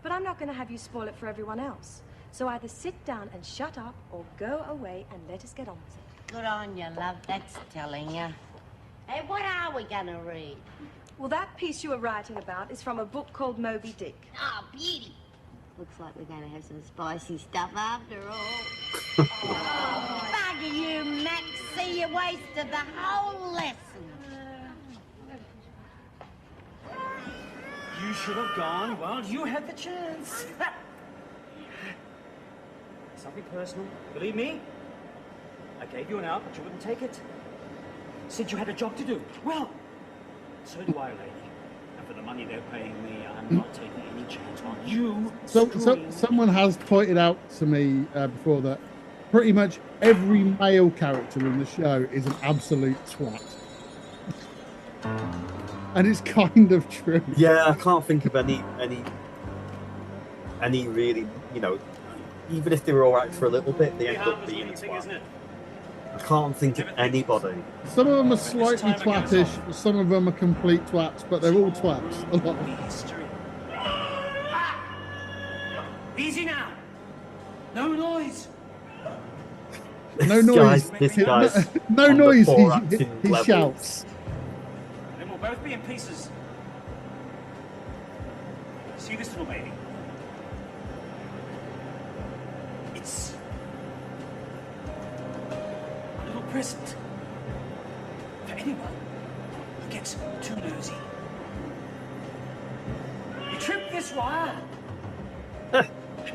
but I'm not going to have you spoil it for everyone else. So either sit down and shut up, or go away and let us get on with it. Good on you, love. That's telling you. Hey, what are we gonna read? Well, that piece you were writing about is from a book called Moby Dick. Oh, beauty. Looks like we're gonna have some spicy stuff after all. Bugger you, Max. See, you wasted the whole lesson. You should have gone while you had the chance. Something personal. Believe me, I gave you an out, but you wouldn't take it. Said you had a job to do. Well, so do I, lady. And for the money they're paying me, I'm not taking any chance on you. So someone has pointed out to me before that pretty much every male character in the show is an absolute twat. And it's kind of true. Yeah, I can't think of any really, you know, even if they were alright for a little bit, they end up being a twat. I can't think of anybody. Some of them are slightly twattish, some of them are complete twats, but they're all twats. A lot of them. Easy now. No noise. No noise. This guy's no on the noise. poor He acting level. shouts. Then we'll both be in pieces. See this little baby? It's a little present for anyone who gets too nosy. You trip this wire.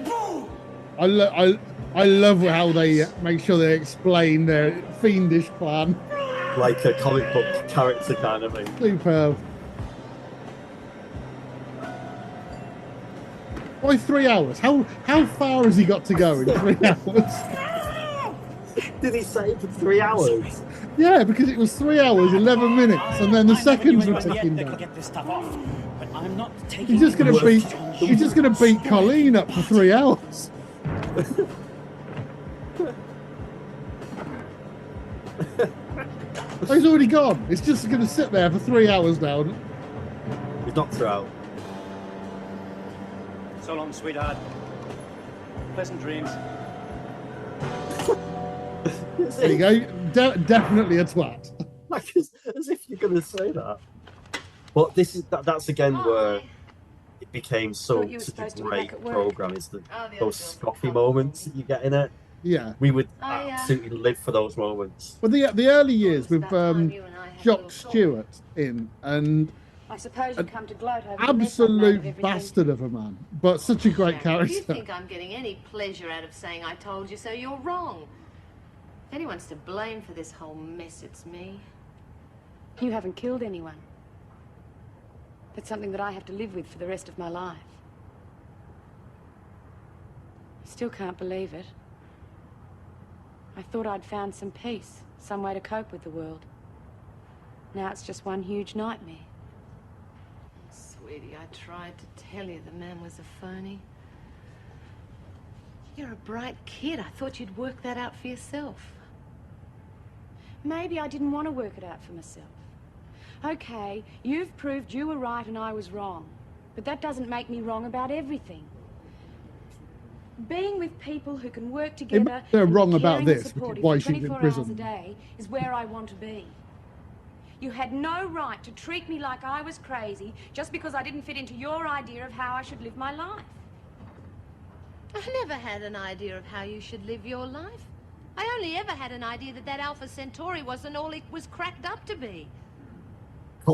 Boom! I love how they make sure they explain their fiendish plan. Like a comic book character kind of thing. Superb. Why 3 hours? How far has he got to go in 3 hours? Did he say for 3 hours? Yeah, because it was 3 hours, 11 minutes, and then the seconds were ticking That down. could get this stuff off, but I'm not taking. He's just gonna beat Colleen up for 3 hours. Oh, he's already gone. It's just going to sit there for 3 hours now. He's knocked her out. So long, sweetheart. Pleasant dreams. There you go. Definitely a twat. Like as if you're going to say that. But this is that's again where it became such a great program. Is those scoffy moments that you get in it. Yeah, we would absolutely live for those moments. Well, the early years with Jock Stewart in, and I suppose you come to gloat over absolute bastard of a man, but such a great If character. you think I'm getting any pleasure out of saying I told you so, you're wrong. If anyone's to blame for this whole mess, it's me. You haven't killed anyone. That's something that I have to live with for the rest of my life. I still can't believe it. I thought I'd found some peace, some way to cope with the world. Now it's just one huge nightmare. Sweetie, I tried to tell you the man was a phony. You're a bright kid. I thought you'd work that out for yourself. Maybe I didn't want to work it out for myself. Okay, you've proved you were right and I was wrong. But that doesn't make me wrong about everything. Being with people who can work together They're and wrong be about caring this, and supportive why for she's in 24 hours a prison. day is where I want to be. You had no right to treat me like I was crazy just because I didn't fit into your idea of how I should live my life. I never had an idea of how you should live your life. I only ever had an idea that Alpha Centauri wasn't all it was cracked up to be.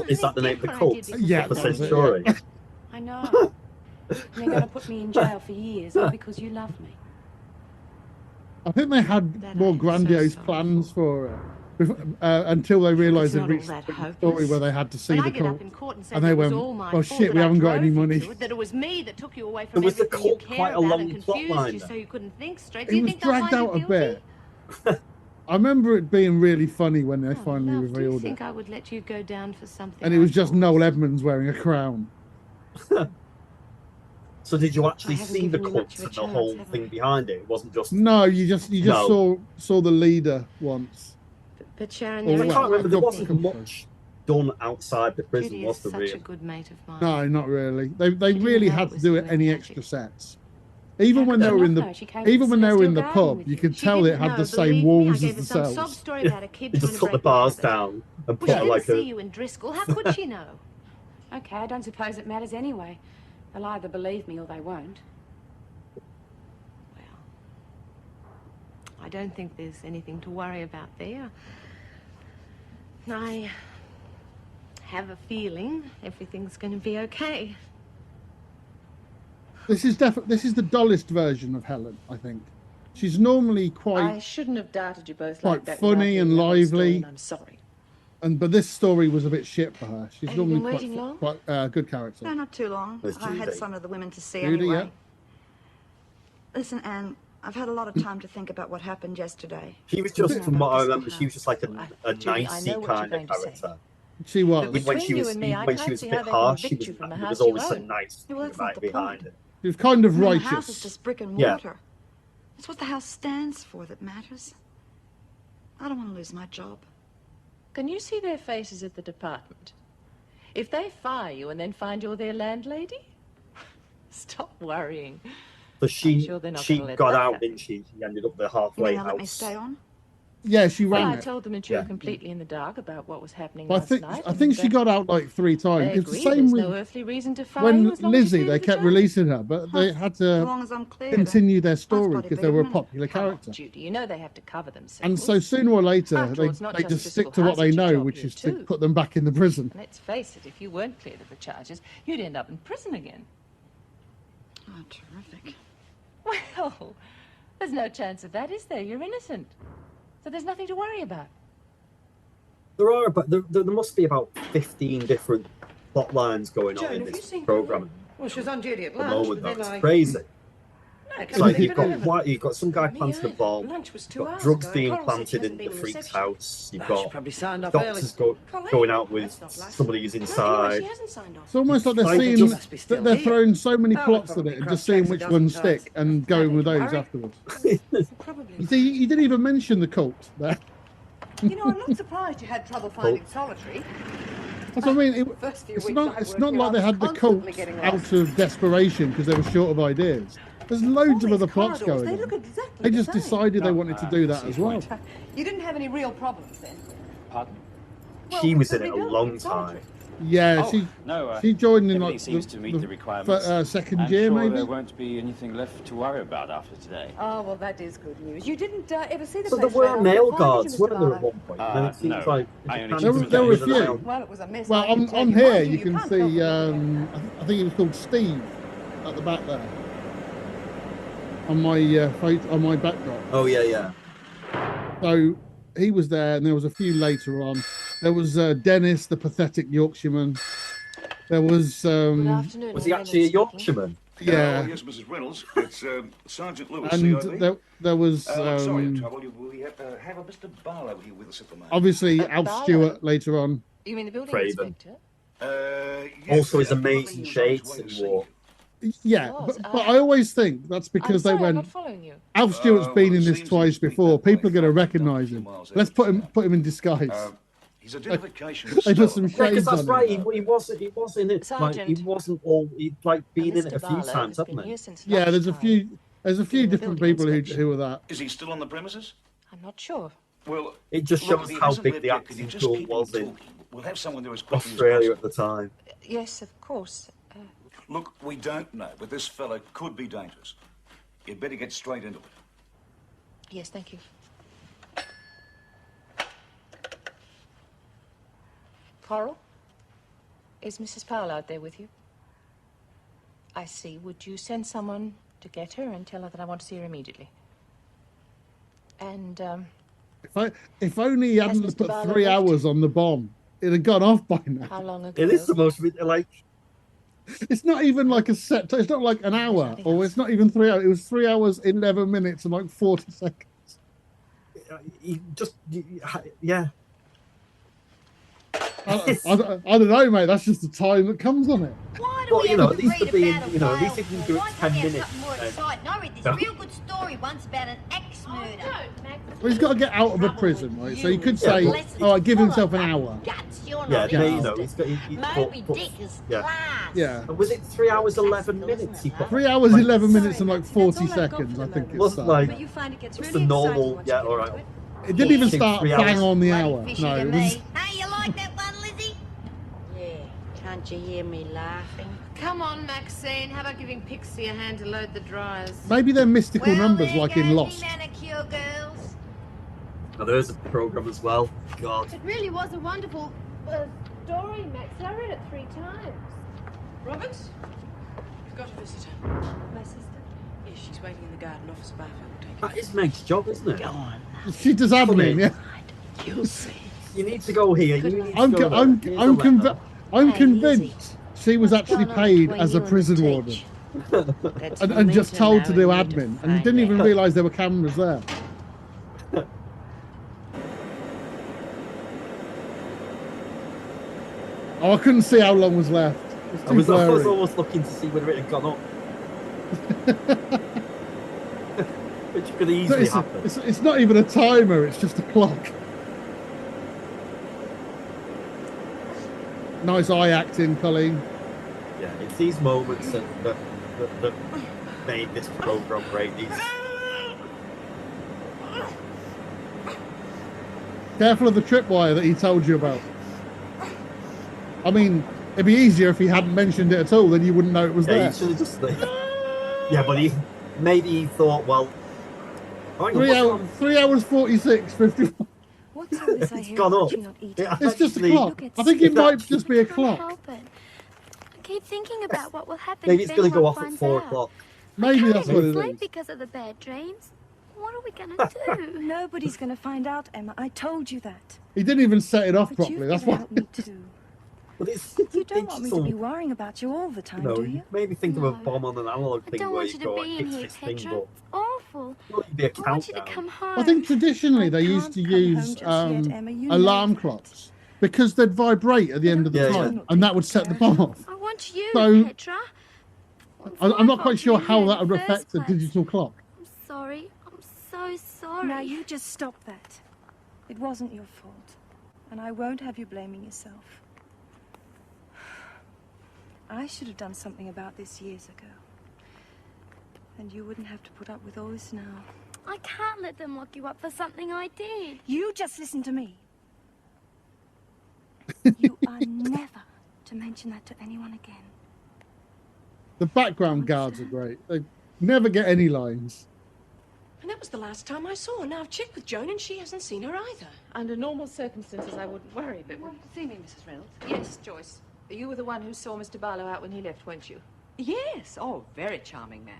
Is that the name of the cult? Yeah, the that's it, Centauri. yeah. I know. And you're going to put me in jail for years all because you love me. I think they had more grandiose plans for her until they realised they'd reached the story where they had to see When the I get up cult. in court and say And they that it was went, all my "Oh fault, shit, that we I haven't got drove any you money." to it, that it was me that took you away from Was the everything you cult care quite a about long and plot confused line you then? so you couldn't think straight. Do It you was think they'll dragged find out you a guilty? bit. I remember it being really funny when they finally Love, do you revealed think it. I would let you go down for something? And it was just Noel Edmonds wearing a crown. So did you actually I haven't see the given you cult much of a and the chance, whole have I? thing behind it? It wasn't just No, you just No. saw the leader once. But Sharon, Or there I is can't one remember. There thing. wasn't much done outside the prison, Judy was is there? such Really? a good mate of mine. No, not really. They didn't really know had it to was do you it in any magic. extra sets. Even when they were in the pub, you could tell it had the same walls as the Some sob cells. story about a kid You trying just to took the break my bars habit. down and put Well, she it didn't like see a. you in Driscoll. How could she know? Okay, I don't suppose it matters anyway. They'll either believe me or they won't. I don't think there's anything to worry about there. I have a feeling everything's going to be okay. This is the dullest version of Helen, I think. She's normally I quite shouldn't have doubted you both quite like that. funny and lively. I'm sorry. But this story was a bit shit for her. She's Have you normally been waiting long? quite good character. No, not too long. There's I had Judy. some of the women to see Judy, anyway. yeah. Listen, Anne, I've had a lot of time to think about what happened yesterday. She was just, from what I remember, she was just like a Judy, I nicey know what you're kind going of to say. character. She was. When she Between you was and me, I when can't she was a see bit how they harsh, she convict was, you from the there house was you always some own. nice Yeah, well, that's not right the behind point. it. She was kind of I mean, righteous. the house is just brick and Yeah. mortar. It's what the house stands for that matters. I don't want to lose my job. Can you see their faces at the department? If they fire you and then find you're their landlady, stop worrying. So she sure they're not she gonna let got that out, happen. didn't she? She ended up the You halfway mean they'll house. let me stay on? Yeah, she Well, ran I it. told them that you were Yeah. completely in the dark about what was happening But last night. I think she got out like 3 times. They It's the agree same there's with no earthly reason to fire when you as long as you Lizzie, clear they the kept job. releasing her, but they had As to long as I'm clear. continue their story bloody because big, they were a isn't it? popular Come on, character. Judy, you know they have to cover themselves. And so sooner or later, After all, it's not they just just stick physical to what they house, it's your know, job which here is to too. put them back in the prison. Let's face it, if you weren't cleared of the charges, you'd end up in prison again. Oh, terrific. Well, there's no chance of that, is there? You're innocent. So there's nothing to worry about. There are, but there must be about 15 different plot lines going on Joan, in have you this seen program Well, she was on duty at at the lunch, moment. but then That's I... crazy. No, It's like you've you've got some guy planting a bomb. Lunch was 2 You've got hours drugs ago. being Coral said she planted hasn't in been the in freak's reception. house. You've Ah, she got probably signed off doctors going out with somebody who's inside. It's almost like they're Like, seeing just- that they're throwing so many Oh, plots we've at it and probably just seeing crossed which checks a ones dozen times. stick and going with those Hurry. afterwards. You see, you didn't even mention the cult there. You know, I'm not surprised you had trouble finding solitary. That's what I mean. First few It's weeks not. I It's worked not here, like I they was had the constantly cult getting out lost. of desperation because they were short of ideas. There's loads of other plots corridors, going they look on. exactly They the just same. decided they wanted to do that as well. You didn't have any real problems then? Pardon? She was in it a long time. Yeah, Oh, no, she joined in everything like seems to meet the requirements. second I'm year sure maybe. there won't be anything left to worry about after today. Oh, well, that is good news. You didn't ever see the So place there were right male after finding guards, you, Mr. weren't there, at Barlow? one point? And then it seems No, like I only There were a few. Well, it was a mess. Well, I can tell on you. here Mind you can can't see. help it. I think he was called Steve at the back there. On my on my backdrop. Oh yeah. So he was there, and there was a few later on. There was Dennis, the pathetic Yorkshireman. There was. Was he actually a Yorkshireman? Yeah. Yes, Mrs. Reynolds. It's Sergeant Lewis, And CIB. there was. Sorry to trouble you. We have a Mr. Barlow here with us at the moment. Obviously, Alf Barlow? Stewart later on. You mean the building Craven. inspector? Yes, Also his probably amazing he was on his shades way to in see war. Yeah, but I always think that's because I'm they sorry, I'm went. not following you. Alf Stewart's been in this seems twice to be before. that way. People are going to recognise him. Let's put him in disguise. His identification They put some Yeah, because shades that's on right. him. He was in it. Like he Sergeant. wasn't all. He'd like been in Mr. it a few Barlow times, has been hadn't he? here since Yeah, there's a lunchtime. few Doing the different building people inspection. who were that. Is he still on the premises? I'm not sure. Well, It just look, shows if he how hasn't big lived the yet, could you acting just pool keep was him in talking? We'll have someone there as quickly Australia as at the time. Yes, of course. Look, we don't know, but this fellow could be dangerous. You'd better get straight into it. Yes, thank you. Coral? Is Mrs. Powell out there with you? I see. Would you send someone to get her and tell her that I want to see her immediately? And, If only he hadn't Mr. put Barlow 3 left? hours on the bomb, it'd have gone off by now. how long ago? It is the most like. It's not even like a set. It's not like an hour, or it's not even 3 hours. It was 3 hours, 11 minutes, and like 40 seconds. He just yeah. I don't know, mate. That's just the time that comes on it. Why do Well, we you know, have at to least read to be in, about a you know, at whale least if you for? do it Why 10 can't we have minutes. something more exciting? I read this Yeah. real good story once about an ex-murder. Well, he's got to get out of the prison, right? So you could Yeah, say, but- "Oh, I give himself an hour." Guts, you're Yeah, not you know, interested. he's got. Moby Dick is yeah. class. Yeah. And was it 3 hours 11 minutes? He put 3 hours, 11 minutes, and like 40 seconds. I think It it's wasn't like But you find it gets it's really the exciting normal. once Yeah, you all get right. into it. It didn't even Think start 3 bang hours. on the Bloody hour. fishy No, to it me. was. Hey, you like that one, Lizzie? Yeah, can't you hear me laughing? Come on, Maxine. How about giving Pixie a hand to load the dryers? Maybe they're mystical Well, numbers there like in goes Lost. me manicure girls. Oh, there is a program as well. God. It really was a wonderful story, Max. I read it 3 times. Roberts? We've got a visitor. My sister? Yes, she's waiting in the garden office above. I will take her. That is Meg's job, isn't it? Go on. She does admin, yeah. You'll see. You need to go here. You need to I'm go co- I'm there. Here's I'm, a conv- letter. I'm Hey, convinced she was actually going on paid between as a you and the prison teach? warden That's and for me just told to know do and you admin, and find didn't even out. realise there were cameras there. Oh, I couldn't see how long was left. It's I too was blurry. almost looking to see whether it had gone up. Which could So easily it's, happen. it's not even a timer, it's just a clock. Nice eye acting, Colleen. Yeah, it's these moments that made this program great. These Careful of the tripwire that he told you about. I mean, it'd be easier if he hadn't mentioned it at all, then you wouldn't know it was yeah, there. you should have just. Yeah, but maybe he thought, well, hang on, 3 hours 46, 51. What's all this I It's hear gone about up. you not eating? Yeah, It's just a actually, clock. I think it might just be a Can't clock. help it. I keep thinking about what will happen Maybe if it's going to go anyone off at finds 4 out. o'clock. Maybe Can't that's even what it sleep is. because of the bad dreams. What are we gonna do? Nobody's going to find out, Emma. I told you that. He didn't even set it off But properly. you've That's got to why. help me too. But it's You don't want me to digital. be worrying about you all the You time, know, do you? maybe think of a bomb on an analog I thing don't where want you you go to like, be in it's here, this thing, Petra. but It's awful. well, it'd be a I want you to countdown. come home. I think traditionally they I used to can't come home use just yet, Emma. You know alarm that. clocks because they'd vibrate at the end of the Yeah, time, yeah. and that would set the bomb off. I want you, So- Petra. I'm not quite sure how that would In the affect first a place. digital clock. I'm sorry. I'm so sorry. Now you just stop that. It wasn't your fault, and I won't have you blaming yourself. I should have done something about this years ago. And you wouldn't have to put up with all this now. I can't let them lock you up for something I did. You just listen to me. You are never to mention that to anyone again. The background guards are great. They never get any lines. And that was the last time I saw her. Now I've checked with Joan and she hasn't seen her either. Under normal circumstances, I wouldn't worry, but... You wanted to see me, Mrs. Reynolds? Yes, Joyce. You were the one who saw Mr. Barlow out when he left, weren't you? Yes. Oh, very charming man.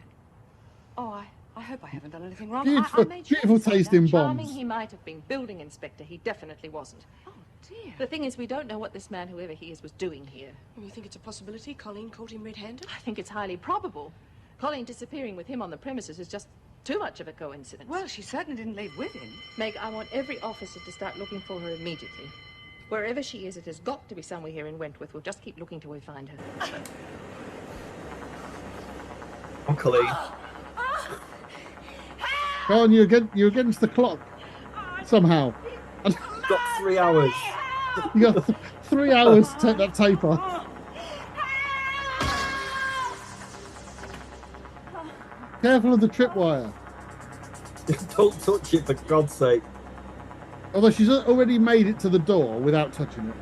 Oh, I hope I haven't done anything wrong. Beautiful, I made sure beautiful to say taste that. in Charming bombs. he might have been. Building inspector, he definitely wasn't. Oh, dear. The thing is, we don't know what this man, whoever he is, was doing here. And you think it's a possibility Colleen caught him red-handed? I think it's highly probable. Colleen disappearing with him on the premises is just too much of a coincidence. Well, she certainly didn't leave with him. Meg, I want every officer to start looking for her immediately. Wherever she is, it has got to be somewhere here in Wentworth. We'll just keep looking till we find her. Oh, Colleen. Go on, you're against the clock. Somehow. Got 3 hours. You got 3 hours to take that tape off. Careful of the tripwire. Don't touch it, for God's sake. Although she's already made it to the door without touching it.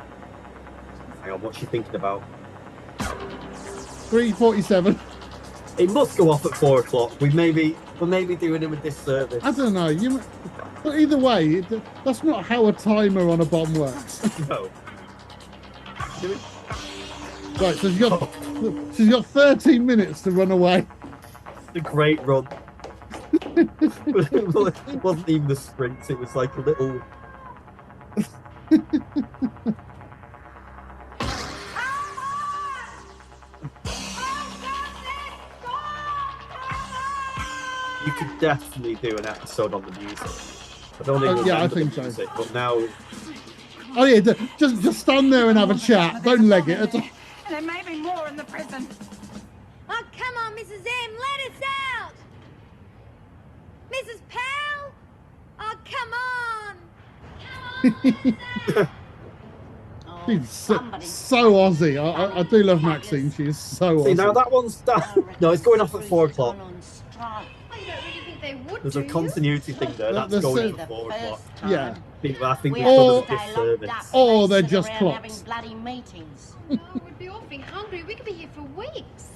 Hang on, what's she thinking about? 3:47. It must go off at 4 o'clock. We're maybe doing him a disservice. I don't know. But either way, that's not how a timer on a bomb works. No. Right, so she's got 13 minutes to run away. A great run. It wasn't even a sprint. It was like a little. You could definitely do an episode on the music. I don't even yeah, I remember think the so. music, but now. Oh yeah, just stand there and have a chat. Don't leg it. There may be more in the prison. Oh, come on, Mrs. M, let us out! Mrs. Powell? Oh, come on! She's so Aussie. I do love Maxine. She is so Aussie. See, now that one's done. No, it's going off at 4 o'clock. I don't really think they would. There's a continuity thing there. That's going at 4 o'clock. Yeah. I think we've done a disservice. Or they're just clocks. Bloody meetings. No, we'd be awfully hungry. We could be here for weeks.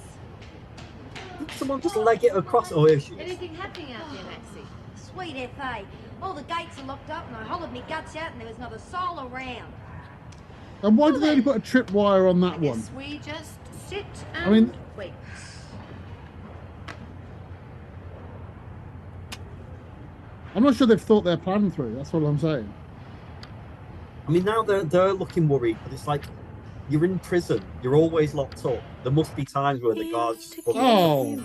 Someone just leg it across. Oh, here she is. Anything happening out there, Maxie? Sweet F.A. All the gates are locked up and I hollered me guts out and there was not a soul around. And why did they only put a tripwire on that one? Guess we just sit and I mean, wait. I'm not sure they've thought their plan through. That's all I'm saying. I mean, now they're looking worried, but it's like you're in prison. You're always locked up. There must be times where the guards just Oh.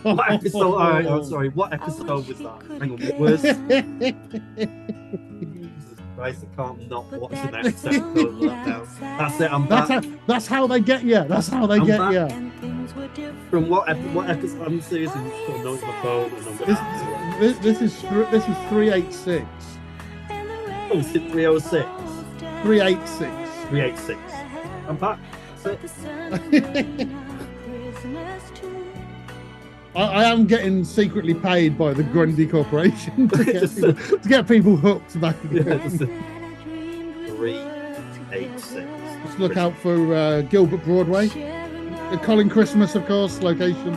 What episode? All right, I'm sorry. What episode was that? Hang on, what was? Jesus Christ, I can't not watch the next episode right now. That's it. I'm back. That's how they get you. That's how they get you. From what episode? I'm seriously just putting notes on my phone. And I'm gonna This is 386. Oh, is it 306? 386. 386. I'm back. That's it. I am getting secretly paid by the Grundy Corporation to get people hooked back again. Yeah, 386. Just look out for Gilbert Broadway. Colin Christmas, of course, location.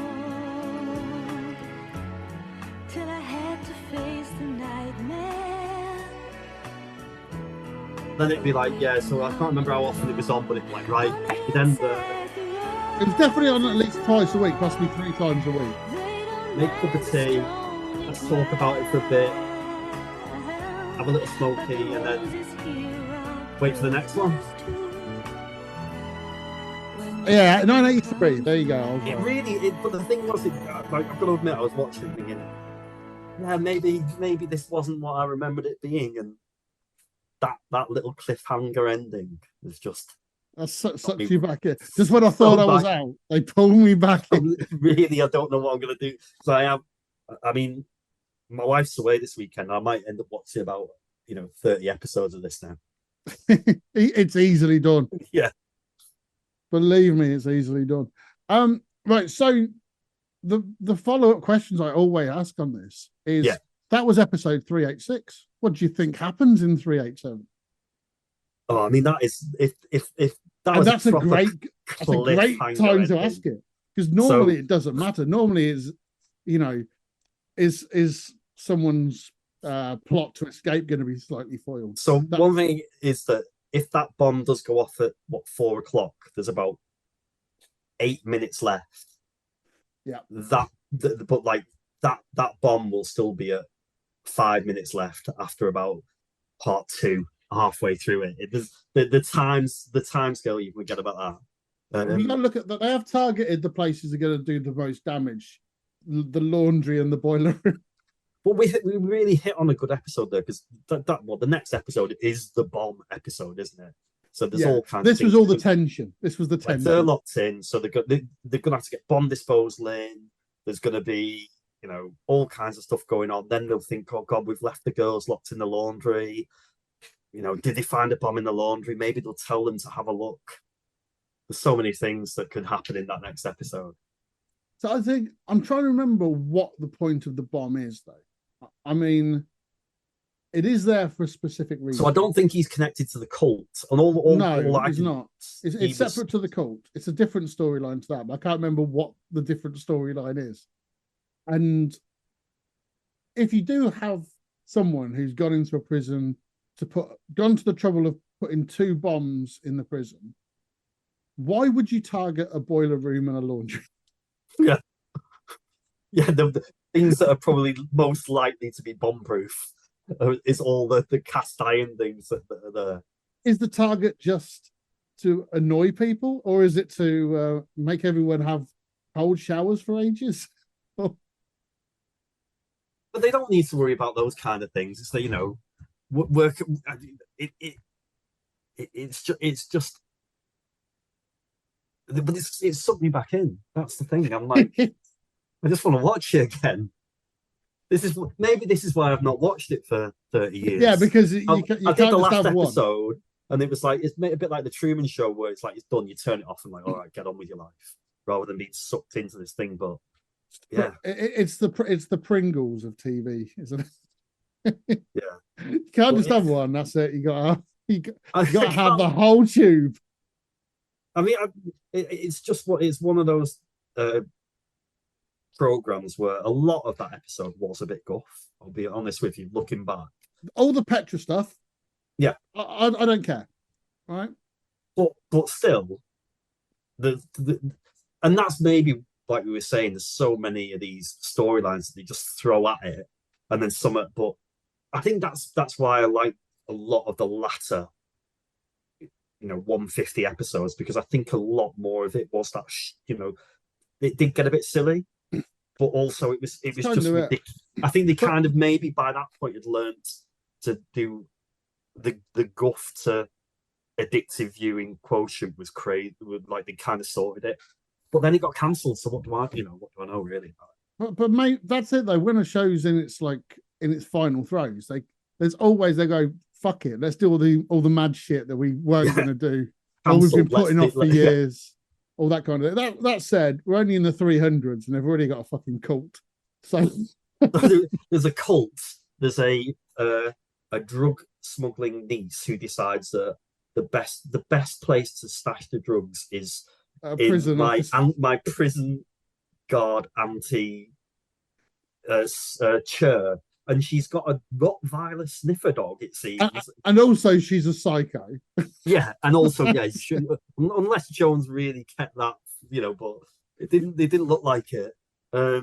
Then it'd be like, yeah, so I can't remember how often it was on, but it'd be like, right, then It was definitely on at least twice a week, possibly 3 times a week. make a cup of tea, let's talk about it for a bit, have a little smoky, and then wait for the next one. Yeah, 983. There you go. It really, but the thing was, like, I've got to admit, I was watching it thinking, yeah, maybe this wasn't what I remembered it being, and that little cliffhanger ending was just. That sucks you back in. Just when I thought I was out, they pulled me back in. Really, I don't know what I'm going to do. So I mean, My wife's away this weekend. I might end up watching about 30 episodes of this now. It's easily done. Yeah, believe me, it's easily done. Right. So the follow-up questions I always ask on this is that was episode 386. What do you think happens in 387? Oh, I mean, that is if that And was that's a great time to ask it, because normally it doesn't matter. Normally is is someone's plot to escape going to be slightly foiled. So one thing is that if that bomb does go off at 4 o'clock, there's about 8 minutes left. Yeah. But like that bomb will still be at 5 minutes left after about part 2, halfway through it. The time scale you forget about that. You got to look at that. They have targeted the places that are going to do the most damage: the laundry and the boiler room. But we really hit on a good episode there, because the next episode is the bomb episode, isn't it? So there's all kinds. This was all the tension. This was the tension. They're locked in, so they're going to have to get bomb disposal in. There's going to be all kinds of stuff going on. Then they'll think, oh God, we've left the girls locked in the laundry. Did they find a bomb in the laundry? Maybe they'll tell them to have a look. There's so many things that could happen in that next episode. So I think I'm trying to remember what the point of the bomb is, though. I mean, it is there for a specific reason. So I don't think he's connected to the cult. And he's not. It's separate to the cult. It's a different storyline to that, but I can't remember what the different storyline is. And if you do have someone who's gone into a prison gone to the trouble of putting 2 bombs in the prison, why would you target a boiler room and a laundry? Yeah. Yeah, the things that are probably most likely to be bomb-proof is all the cast iron things that are there. Is the target just to annoy people, or is it to make everyone have cold showers for ages? But they don't need to worry about those kind of things. It's that work. It's just. But it's sucked me back in. That's the thing. I'm like, I just want to watch it again. This is why I've not watched it for 30 years. Yeah, because I did the last episode, and it was like it's a bit like the Truman Show, where it's like it's done, you turn it off, and like, all right, get on with your life, rather than being sucked into this thing. But yeah, it's the Pringles of TV, isn't it? Yeah, you can't just have one. That's it. You got to have the whole tube. I mean, it's one of those programs where a lot of that episode was a bit guff. I'll be honest with you, looking back. All the Petra stuff. Yeah, I don't care. All right, but still, and that's maybe like we were saying. There's so many of these storylines that they just throw at it, and then some. But I think that's why I like a lot of the latter 150 episodes, because I think a lot more of it was that it did get a bit silly, but also it was just ridiculous. I think they kind of maybe by that point had learned to do the guff to addictive viewing quotient was crazy. Like they kind of sorted it, but then it got cancelled. So what do I know really about it? But mate, that's it though. When a show's in its final throes, they go, fuck it, let's do all the mad shit that we weren't going to do, or we've been putting off for years, all that kind of thing. That said, we're only in the 300s and they've already got a fucking cult. So there's a cult. There's a drug smuggling niece who decides that the best place to stash the drugs is in my prison guard auntie chair. And she's got a Rottweiler sniffer dog, it seems. And also, she's a psycho. Yeah, and also, unless Jones really kept that, but they didn't look like it. Yeah,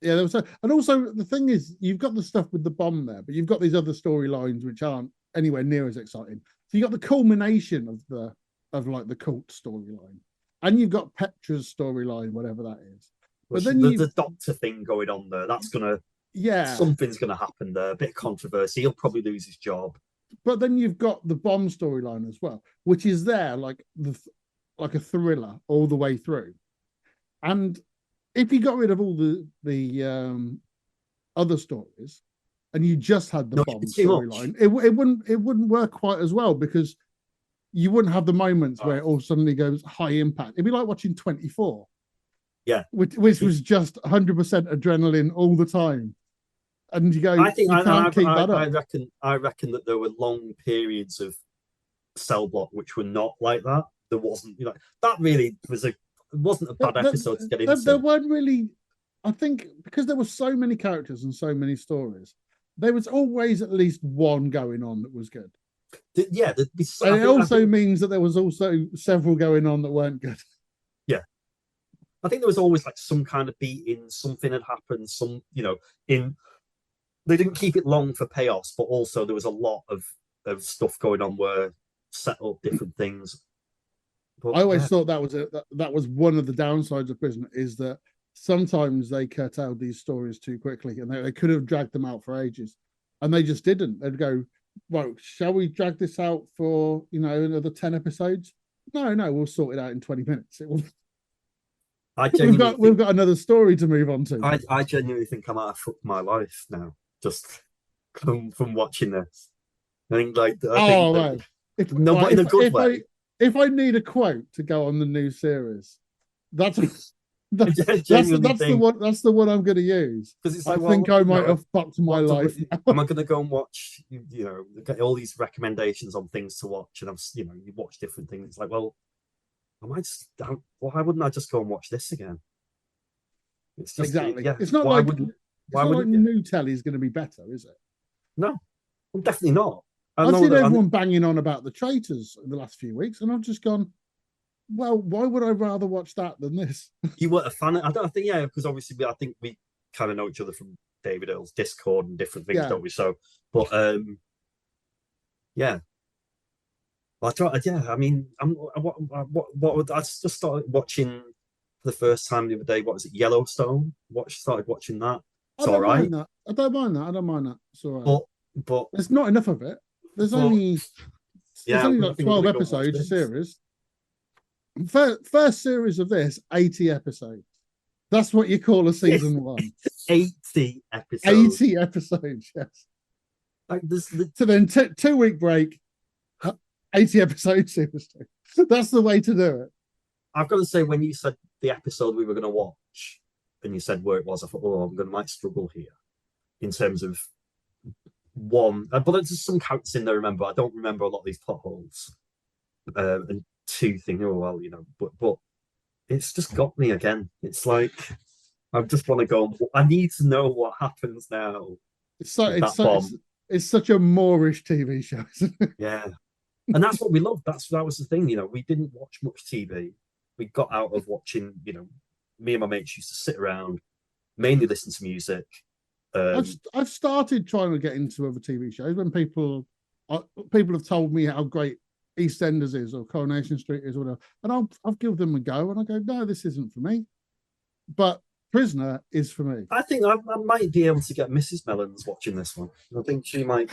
there was and also the thing is, you've got the stuff with the bomb there, but you've got these other storylines which aren't anywhere near as exciting. So you got the culmination of the cult storyline, and you've got Petra's storyline, whatever that is. But then the doctor thing going on there, that's something's gonna happen there. A bit of controversy. He'll probably lose his job. But then you've got the bomb storyline as well, which is there like a thriller all the way through. And if you got rid of all the other stories and you just had the Bond storyline, it wouldn't work quite as well, because you wouldn't have the moments where it all suddenly goes high impact. It'd be like watching 24. Yeah, which was just 100% adrenaline all the time, and you go, I think you can't keep that up. I reckon that there were long periods of Cell Block which were not like that. There wasn't, that really was it wasn't a bad episode to get into. There weren't really, I think, because there were so many characters and so many stories, there was always at least one going on that was good. Yeah, and it also means that there was also several going on that weren't good. Yeah, I think there was always like some kind of beating, something had happened, they didn't keep it long for payoffs, but also there was a lot of stuff going on where set up different things. But, I always thought that was one of the downsides of Prisoner, is that sometimes they curtailed these stories too quickly, and they could have dragged them out for ages, and they just didn't. They'd go, well, shall we drag this out for another 10 episodes? No, we'll sort it out in 20 minutes. We've got another story to move on to. I genuinely think I might have fucked my life now, just from watching this. I think in a good way. If I need a quote to go on the new series, that's the one I'm going to use. Because I think I might have fucked my life. Am I going to go and watch? Get all these recommendations on things to watch, and you watch different things. It's like, well, why wouldn't I just go and watch this again? It's just, exactly. Yeah, it's not like new telly is going to be better, is it? No, definitely not. I've seen everyone banging on about The Traitors in the last few weeks, and I've just gone, well, why would I rather watch that than this? You weren't a fan of, I think, because obviously I think we kind of know each other from David Earl's Discord and different things, don't we? So, but yeah. I just started watching for the first time the other day. What was it, Yellowstone? Started watching that. It's all right. I don't mind that. It's all right. But there's not enough of it. There's only like 12 episodes a series. First series of this, 80 episodes. That's what you call a season one. 80 episodes. 80 episodes, yes. Like this. So then 2-week break, 80 episodes series 2. That's the way to do it. I've got to say, when you said the episode we were going to watch, and you said where it was, I thought, might struggle here in terms of one. But there's some counts in there. Remember, I don't remember a lot of these potholes. And two, thinking, but it's just got me again. It's like I just want to go. I need to know what happens now. It's such a Moorish TV show, isn't it? Yeah. And that's what we loved. That was the thing, we didn't watch much TV. We got out of watching, me and my mates used to sit around, mainly listen to music. I've started trying to get into other TV shows when people have told me how great EastEnders is or Coronation Street is or whatever, and I'll give them a go, and I go, no, this isn't for me. But Prisoner is for me. I think I might be able to get Mrs. Mellons watching this one. I think she might.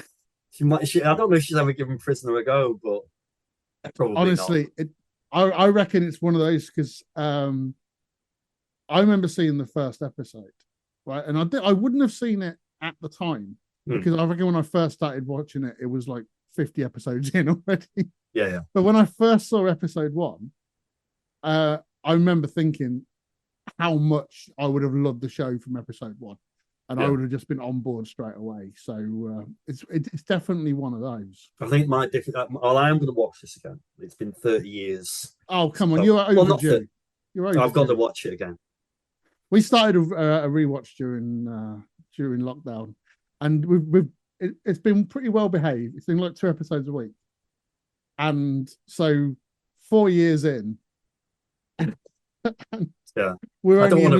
I don't know if she's ever given Prisoner a go, but probably honestly, not. I reckon it's one of those, because I remember seeing the first episode, right, and I wouldn't have seen it at the time because I reckon when I first started watching it, it was like 50 episodes in already. Yeah. But when I first saw episode 1, I remember thinking how much I would have loved the show from episode 1. And I would have just been on board straight away. So it's definitely one of those. I think my different. Well, I am going to watch this again. It's been 30 years. Oh, come on, you are overdue. You're overdue. I've got to watch it again. We started a rewatch during lockdown, and it's been pretty well behaved. It's been like 2 episodes a week, and so 4 years in. Yeah, we're only in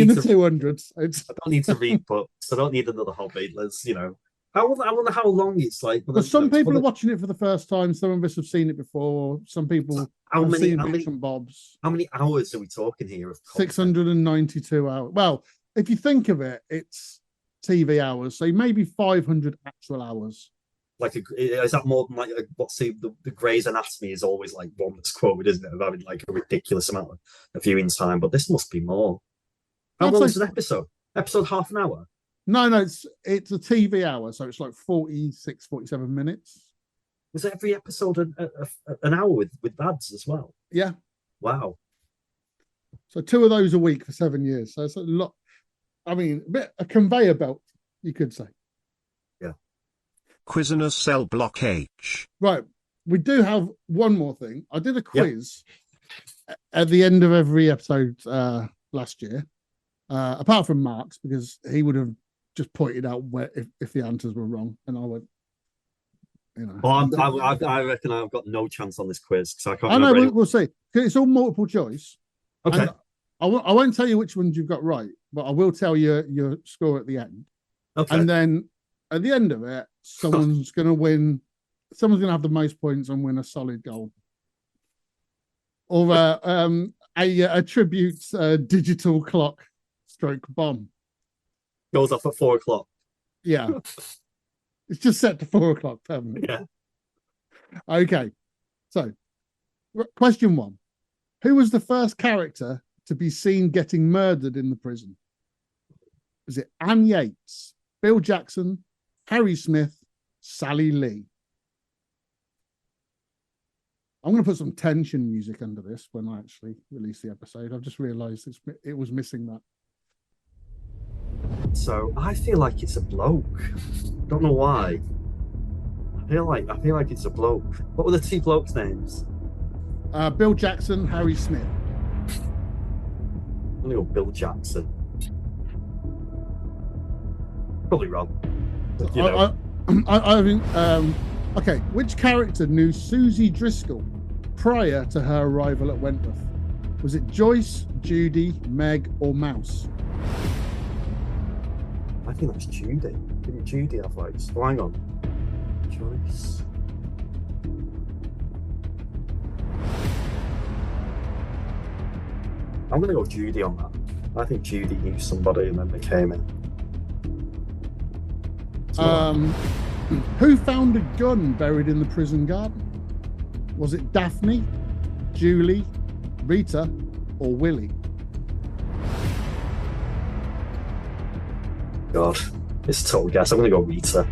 the 200s. I don't need to read books. I don't need another hobby. Let's, I wonder how long it's like. But some people are watching it for the first time. Some of us have seen it before. Some people have seen bits and bobs. How many hours are we talking here? Of 692 hours. Well, if you think of it, it's TV hours, so maybe 500 actual hours. Like, is that more than like what's the Grey's Anatomy is always like one that's quoted, isn't it? Of having like a ridiculous amount of viewing time, but this must be more. How I'd long say- is an episode? Episode half an hour? No, it's a TV hour, so it's like 46, 47 minutes. Was every episode an hour with ads as well? Yeah. Wow. So 2 of those a week for 7 years. So it's a lot. I mean, a conveyor belt, you could say. Yeah. Quizinous Cell Block H. Right. We do have one more thing. I did a quiz at the end of every episode last year, apart from Mark's, because he would have just pointed out where if the answers were wrong, and I went, you know. I reckon I've got no chance on this quiz because I can't. I know. remember We'll see. It's all multiple choice. Okay. And I won't tell you which ones you've got right, but I will tell you your score at the end. Okay. And then at the end of it, someone's going to win. Someone's going to have the most points and win a solid goal. Or a tribute digital clock stroke bomb. Goes off at 4 o'clock. Yeah. It's just set to 4 o'clock permanently. Yeah. Okay. So, question 1. Who was the first character to be seen getting murdered in the prison? Was it Anne Yates, Bill Jackson, Harry Smith, Sally Lee? I'm going to put some tension music under this when I actually release the episode. I've just realised it was missing that. So I feel like it's a bloke. Don't know why. I feel like it's a bloke. What were the 2 blokes' names? Bill Jackson, Harry Smith. I'm gonna go Bill Jackson. Probably wrong. But, you know. I mean, okay. Which character knew Susie Driscoll prior to her arrival at Wentworth? Was it Joyce, Judy, Meg, or Mouse? I think that's Judy. Didn't Judy have like? Oh, hang on. Joyce. I'm gonna go Judy on that. I think Judy knew somebody and then they came in. Who found a gun buried in the prison garden? Was it Daphne, Julie, Rita, or Willie? God, it's a total guess. I'm gonna go Rita.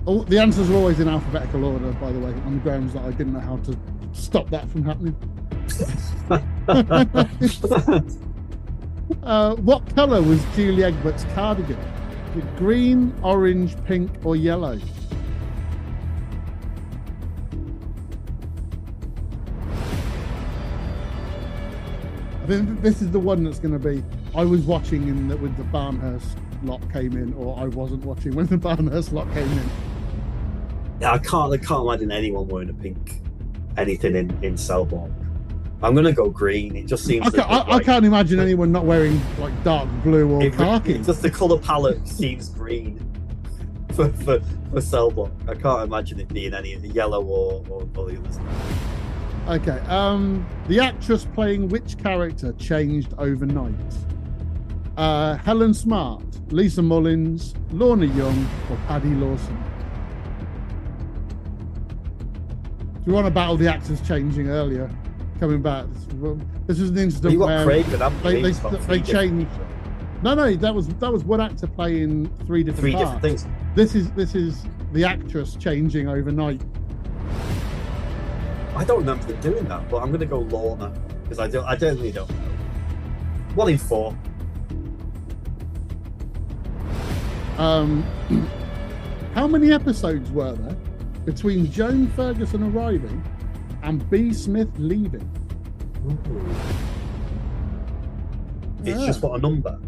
Oh, the answers are always in alphabetical order, by the way, on the grounds that I didn't know how to stop that from happening. What colour was Julie Egbert's cardigan? Was it green, orange, pink, or yellow? I think this is the one that's going to be. I was watching when the Barnhurst lot came in, or I wasn't watching when the Barnhurst lot came in. Yeah, I can't imagine anyone wearing a pink anything in cell block. I'm gonna go green. It just seems. I can't imagine anyone not wearing like dark blue or khaki. Just the colour palette seems green for cell block. I can't imagine it being any yellow or the others. Okay. The actress playing which character changed overnight? Helen Smart, Lisa Mullins, Lorna Young, or Paddy Lawson? Do you want to battle the actors changing earlier? Coming back. This was an incident where they changed. No, that was one actor playing three different things. This is the actress changing overnight. I don't remember them doing that, but I'm going to go Lorna because I genuinely don't know. 1 in 4. How many episodes were there between Joan Ferguson arriving and B. Smith leaving? It's just what a number.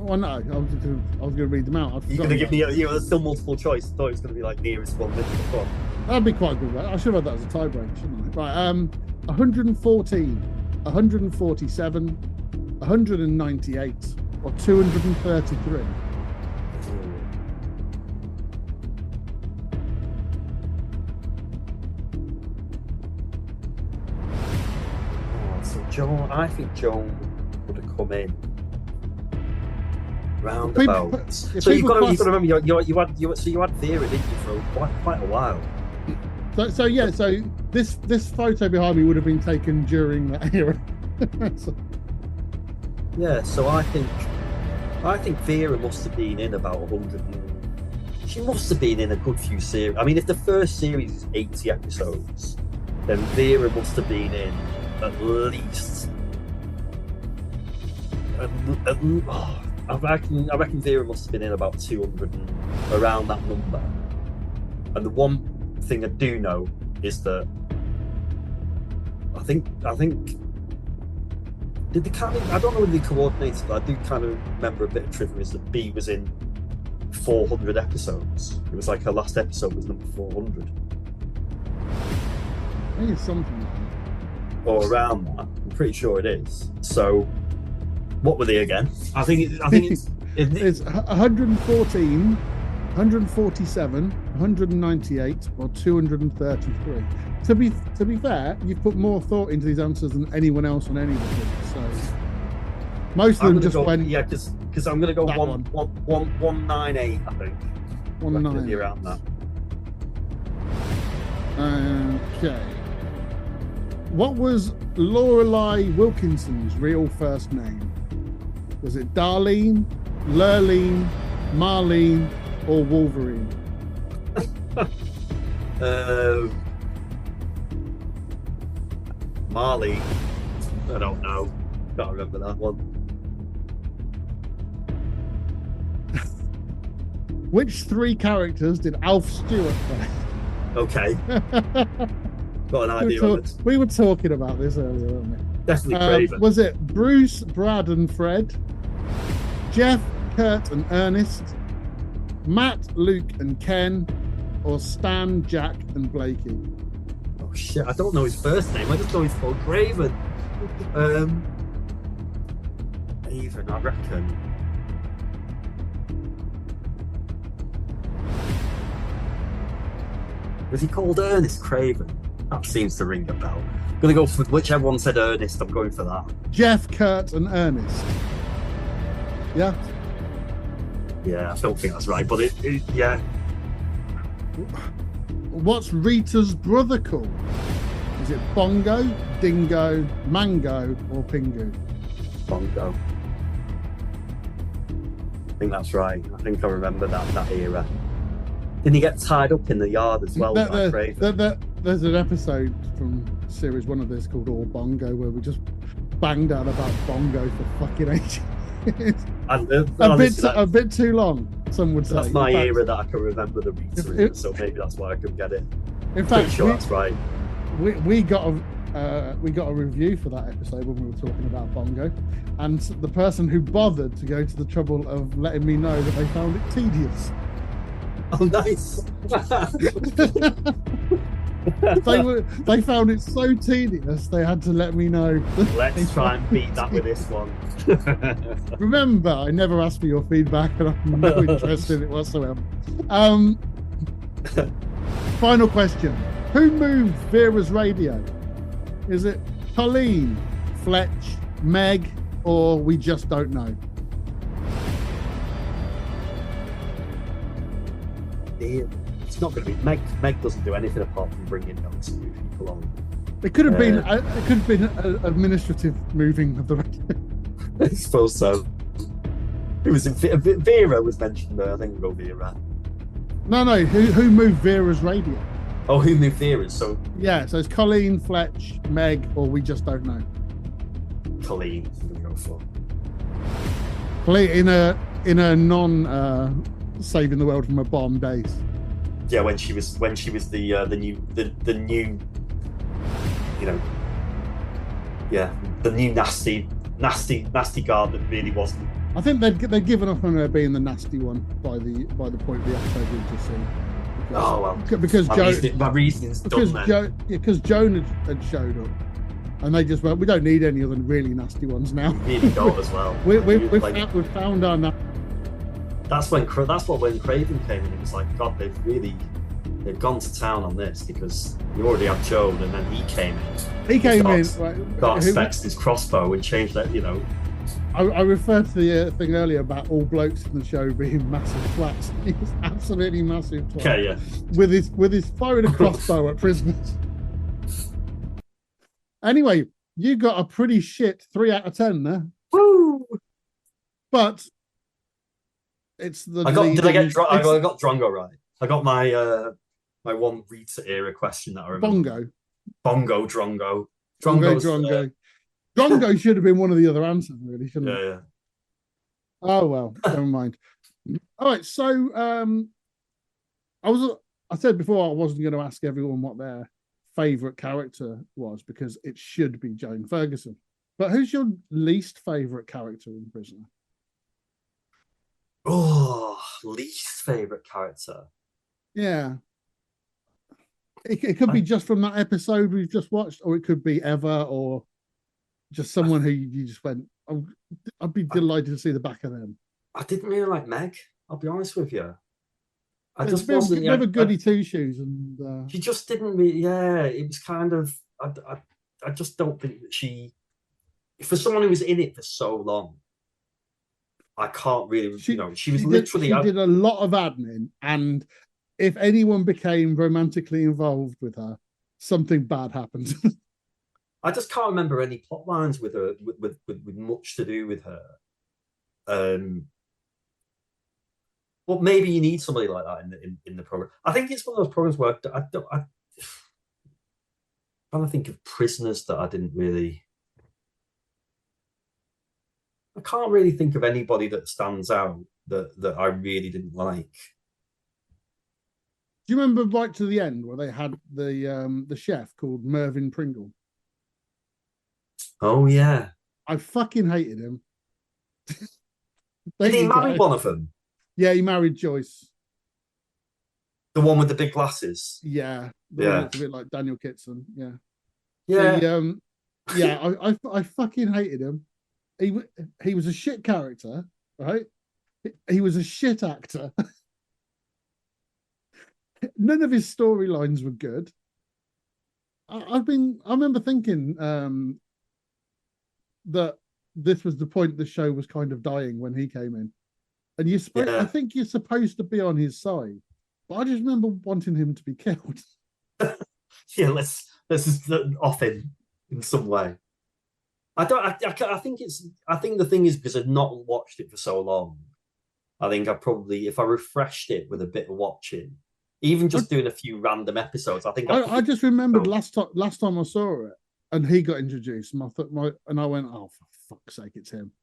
Oh no, I was going to read them out. You're going to give me there's still multiple choice. I thought it was going to be like nearest one, middle one. That'd be quite good. Right? I should have had that as a tie break, shouldn't I? Right, 114, 147, 198, or 233. I think Joan would have come in roundabouts. So you've got to remember you had theory, didn't you, for quite a while. So yeah, so this photo behind me would have been taken during that era. Yeah, so I think Vera must have been in about 100. She must have been in a good few series. I mean, if the first series is 80 episodes, then Vera must have been in at least. I reckon Vera must have been in about 200 and around that number. And the one thing I do know is that I think did the kind of, I don't know when they coordinated, but I do kind of remember a bit of trivia is that B was in 400 episodes. It was like her last episode was number 400. I think it's something like that. Or around that. I'm pretty sure it is. So, what were they again? I think it's it's 114, 147, 198, or 233. To be fair, you've put more thought into these answers than anyone else on any of them. So most of them just went. Yeah, because I'm going to go 198. I think 198 around that. Okay. What was Lorelei Wilkinson's real first name? Was it Darlene, Lurleen, Marlene, or Wolverine? Marley. I don't know. Can't remember that one. Which three characters did Alf Stewart play? Okay. Got an idea of it. We were talking about this earlier, weren't we? Definitely Craven. Was it Bruce, Brad, and Fred? Jeff, Kurt, and Ernest? Matt, Luke, and Ken? Or Stan, Jack, and Blakey? Oh shit! I don't know his first name. I just know he's called Craven. Even I reckon. Was he called Ernest Craven? That seems to ring a bell. I'm gonna go for whichever one said Ernest. I'm going for that. Jeff, Kurt, and Ernest. Yeah. Yeah, I don't think that's right, but yeah. What's Rita's brother called? Is it Bongo, Dingo, Mango, or Pingu? Bongo. I think that's right. I think I remember that era. Didn't he get tied up in the yard as well? There's an episode from series 1 of this called All Bongo where we just banged out about Bongo for fucking ages. A bit too long, some would say. That's my era that I can remember the Rita, so maybe that's why I couldn't get it. In fact, sure that's right. We got a review for that episode when we were talking about Bongo, and the person who bothered to go to the trouble of letting me know that they found it tedious. Oh, nice. They found it so tedious they had to let me know. Let's try and beat that with this one. Remember, I never asked for your feedback and I'm no interest in it whatsoever. Final question. Who moved Vera's radio? Is it Colleen, Fletch, Meg, or we just don't know? It's not going to be Meg. Meg doesn't do anything apart from bringing notes and move people on. It could have been. It could have been an administrative moving of the radio. I suppose so. It was Vera was mentioned there. I think we'll go Vera. No. Who moved Vera's radio? Oh, who moved Vera's? So yeah. So it's Colleen, Fletch, Meg, or we just don't know. Colleen. I'm going to go for. Colleen in a non saving the world from a bomb days. Yeah, when she was the new you know, yeah, the new nasty guard that really wasn't. I think they'd given up on her being the nasty one by the point of the episode we've just seen. Because my reasoning's done then. Because Joan had showed up, and they just went, we don't need any other really nasty ones now. Really don't as well. We've found our. That's when Craven came in. It was like, God, they've gone to town on this because you already had Joan, and then he came in. He came in. Right, got specs his crossbow and changed that, you know. I referred to the thing earlier about all blokes in the show being massive twats. He was absolutely massive twat. Okay, yeah. With his firing a crossbow at prisoners. Anyway, you got a pretty shit 3 out of 10 there. Woo! But it's the I got Drongo right. I got my my one Rita era question that I remember. Drongo. Drongo should have been one of the other answers, really, shouldn't it? Yeah. Oh well, never mind. All right, so I said before I wasn't going to ask everyone what their favorite character was because it should be Jane Ferguson. But who's your least favorite character in Prisoner? Oh, least favorite character. Yeah. It could be just from that episode we've just watched, or it could be ever, or just someone who you just went, I'd be delighted to see the back of them. I didn't really like Meg, I'll be honest with you. I just wasn't. wasn't. Never goody two shoes, and she just didn't really. Yeah, it was kind of. I just don't think that she. For someone who was in it for so long, I can't really. She was literally. She did a lot of admin, and if anyone became romantically involved with her, something bad happened. I just can't remember any plot lines with her with much to do with her. But maybe you need somebody like that in the program. I think it's one of those programs where I'm trying to think of prisoners that I didn't really. I can't really think of anybody that stands out that I really didn't like. Do you remember right to the end where they had the chef called Mervyn Pringle? Oh yeah, I fucking hated him. Did he marry one of them? Yeah, he married Joyce. The one with the big glasses. Yeah, the one that's a bit like Daniel Kitson. Yeah, yeah, I fucking hated him. He was a shit character, right? He was a shit actor. None of his storylines were good. I remember thinking that this was the point the show was kind of dying when he came in. And I think you're supposed to be on his side, but I just remember wanting him to be killed. Yeah, let's just off him in some way. I think the thing is because I've not watched it for so long. I think if I refreshed it with a bit of watching, even just doing a few random episodes, I think I just remembered last time I saw it and he got introduced, and I went, oh, for fuck's sake, it's him.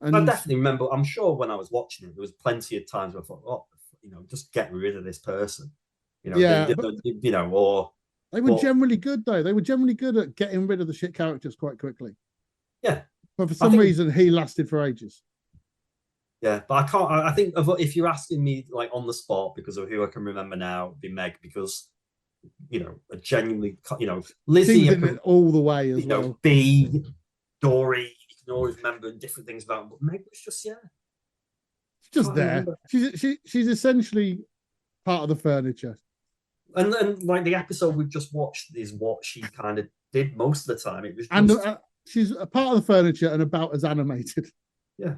And I definitely remember. I'm sure when I was watching it, there was plenty of times where I thought, oh, just get rid of this person. Yeah, or they were generally good though. They were generally good at getting rid of the shit characters quite quickly. Yeah, but for some reason, he lasted for ages. Yeah, but I can't. I think if you're asking me like on the spot because of who I can remember now, it'd be Meg because a genuinely Lizzie all the way as well. B, Dory. You can always remember different things about, but Meg was just just there. She's essentially part of the furniture. And then like the episode we've just watched is what she kind of did most of the time. It was just... she's a part of the furniture and about as animated. Yeah.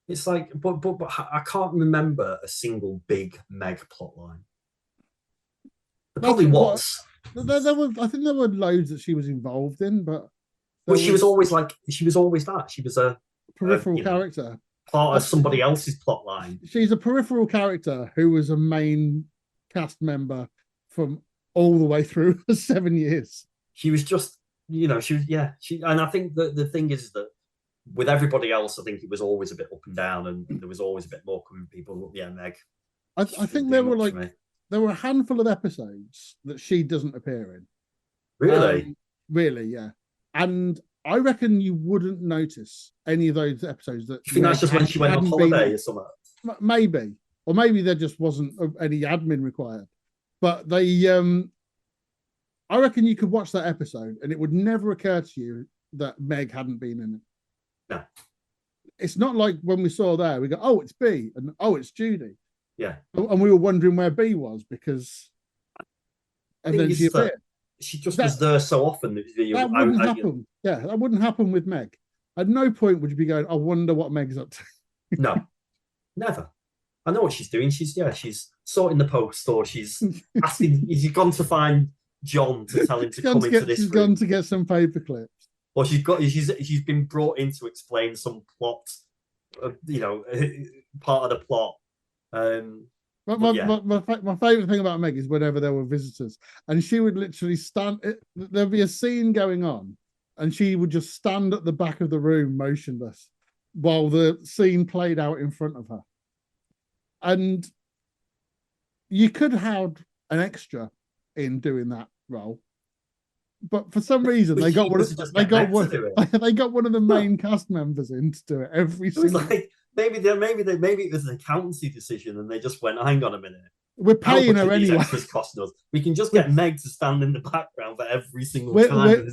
It's like, but I can't remember a single big Meg plotline. There probably was. I think there were loads that she was involved in, but she was always that. She was a peripheral character, part of somebody else's plotline. She's a peripheral character who was a main cast member from all the way through 7 years. She was just, and I think the thing is that. With everybody else, I think it was always a bit up and down, and there was always a bit more coming people. Yeah, Meg. I think there were a handful of episodes that she doesn't appear in. Really? Really, yeah. And I reckon you wouldn't notice any of those episodes that. You think that's just when she went on holiday or something? Maybe, or maybe there just wasn't any admin required. But they, I reckon you could watch that episode, and it would never occur to you that Meg hadn't been in it. No, it's not like when we saw there, we go, oh, it's B, and oh, it's Judy. Yeah, and we were wondering where B was because, and then she just was there so often that wouldn't happen. Yeah, that wouldn't happen with Meg. At no point would you be going, I wonder what Meg's up to. No, never. I know what she's doing. She's sorting the post, or she's asking. She's gone to find John to tell him to come into this room. She's gone to get some paper clips. Or she's been brought in to explain some plot, part of the plot. My favorite thing about Meg is whenever there were visitors, and she would literally stand. There'd be a scene going on, and she would just stand at the back of the room motionless while the scene played out in front of her. And you could have an extra in doing that role, but for some reason they got one of the main cast members in to do it every single. Maybe it was an accountancy decision, and they just went, "Hang on a minute, we're paying her anyway. Extras costing us. We can just get Meg to stand in the background for every single time."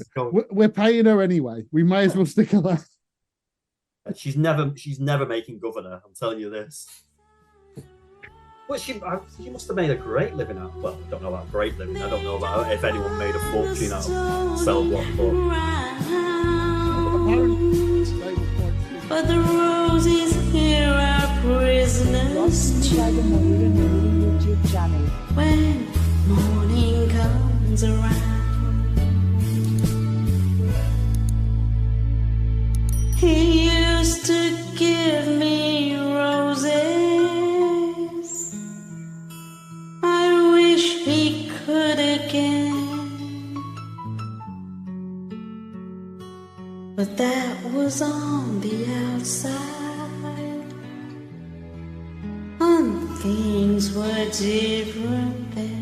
We're paying her anyway. We may as well stick her there. She's never making Governor. I'm telling you this. But she must have made a great living out. Well, I don't know about great living. I don't know about if anyone made a fortune out of cell block. But the roses here are prisoners too. When morning comes around, he used to give me roses. I wish he could again, but that was on the outside, and things were different then.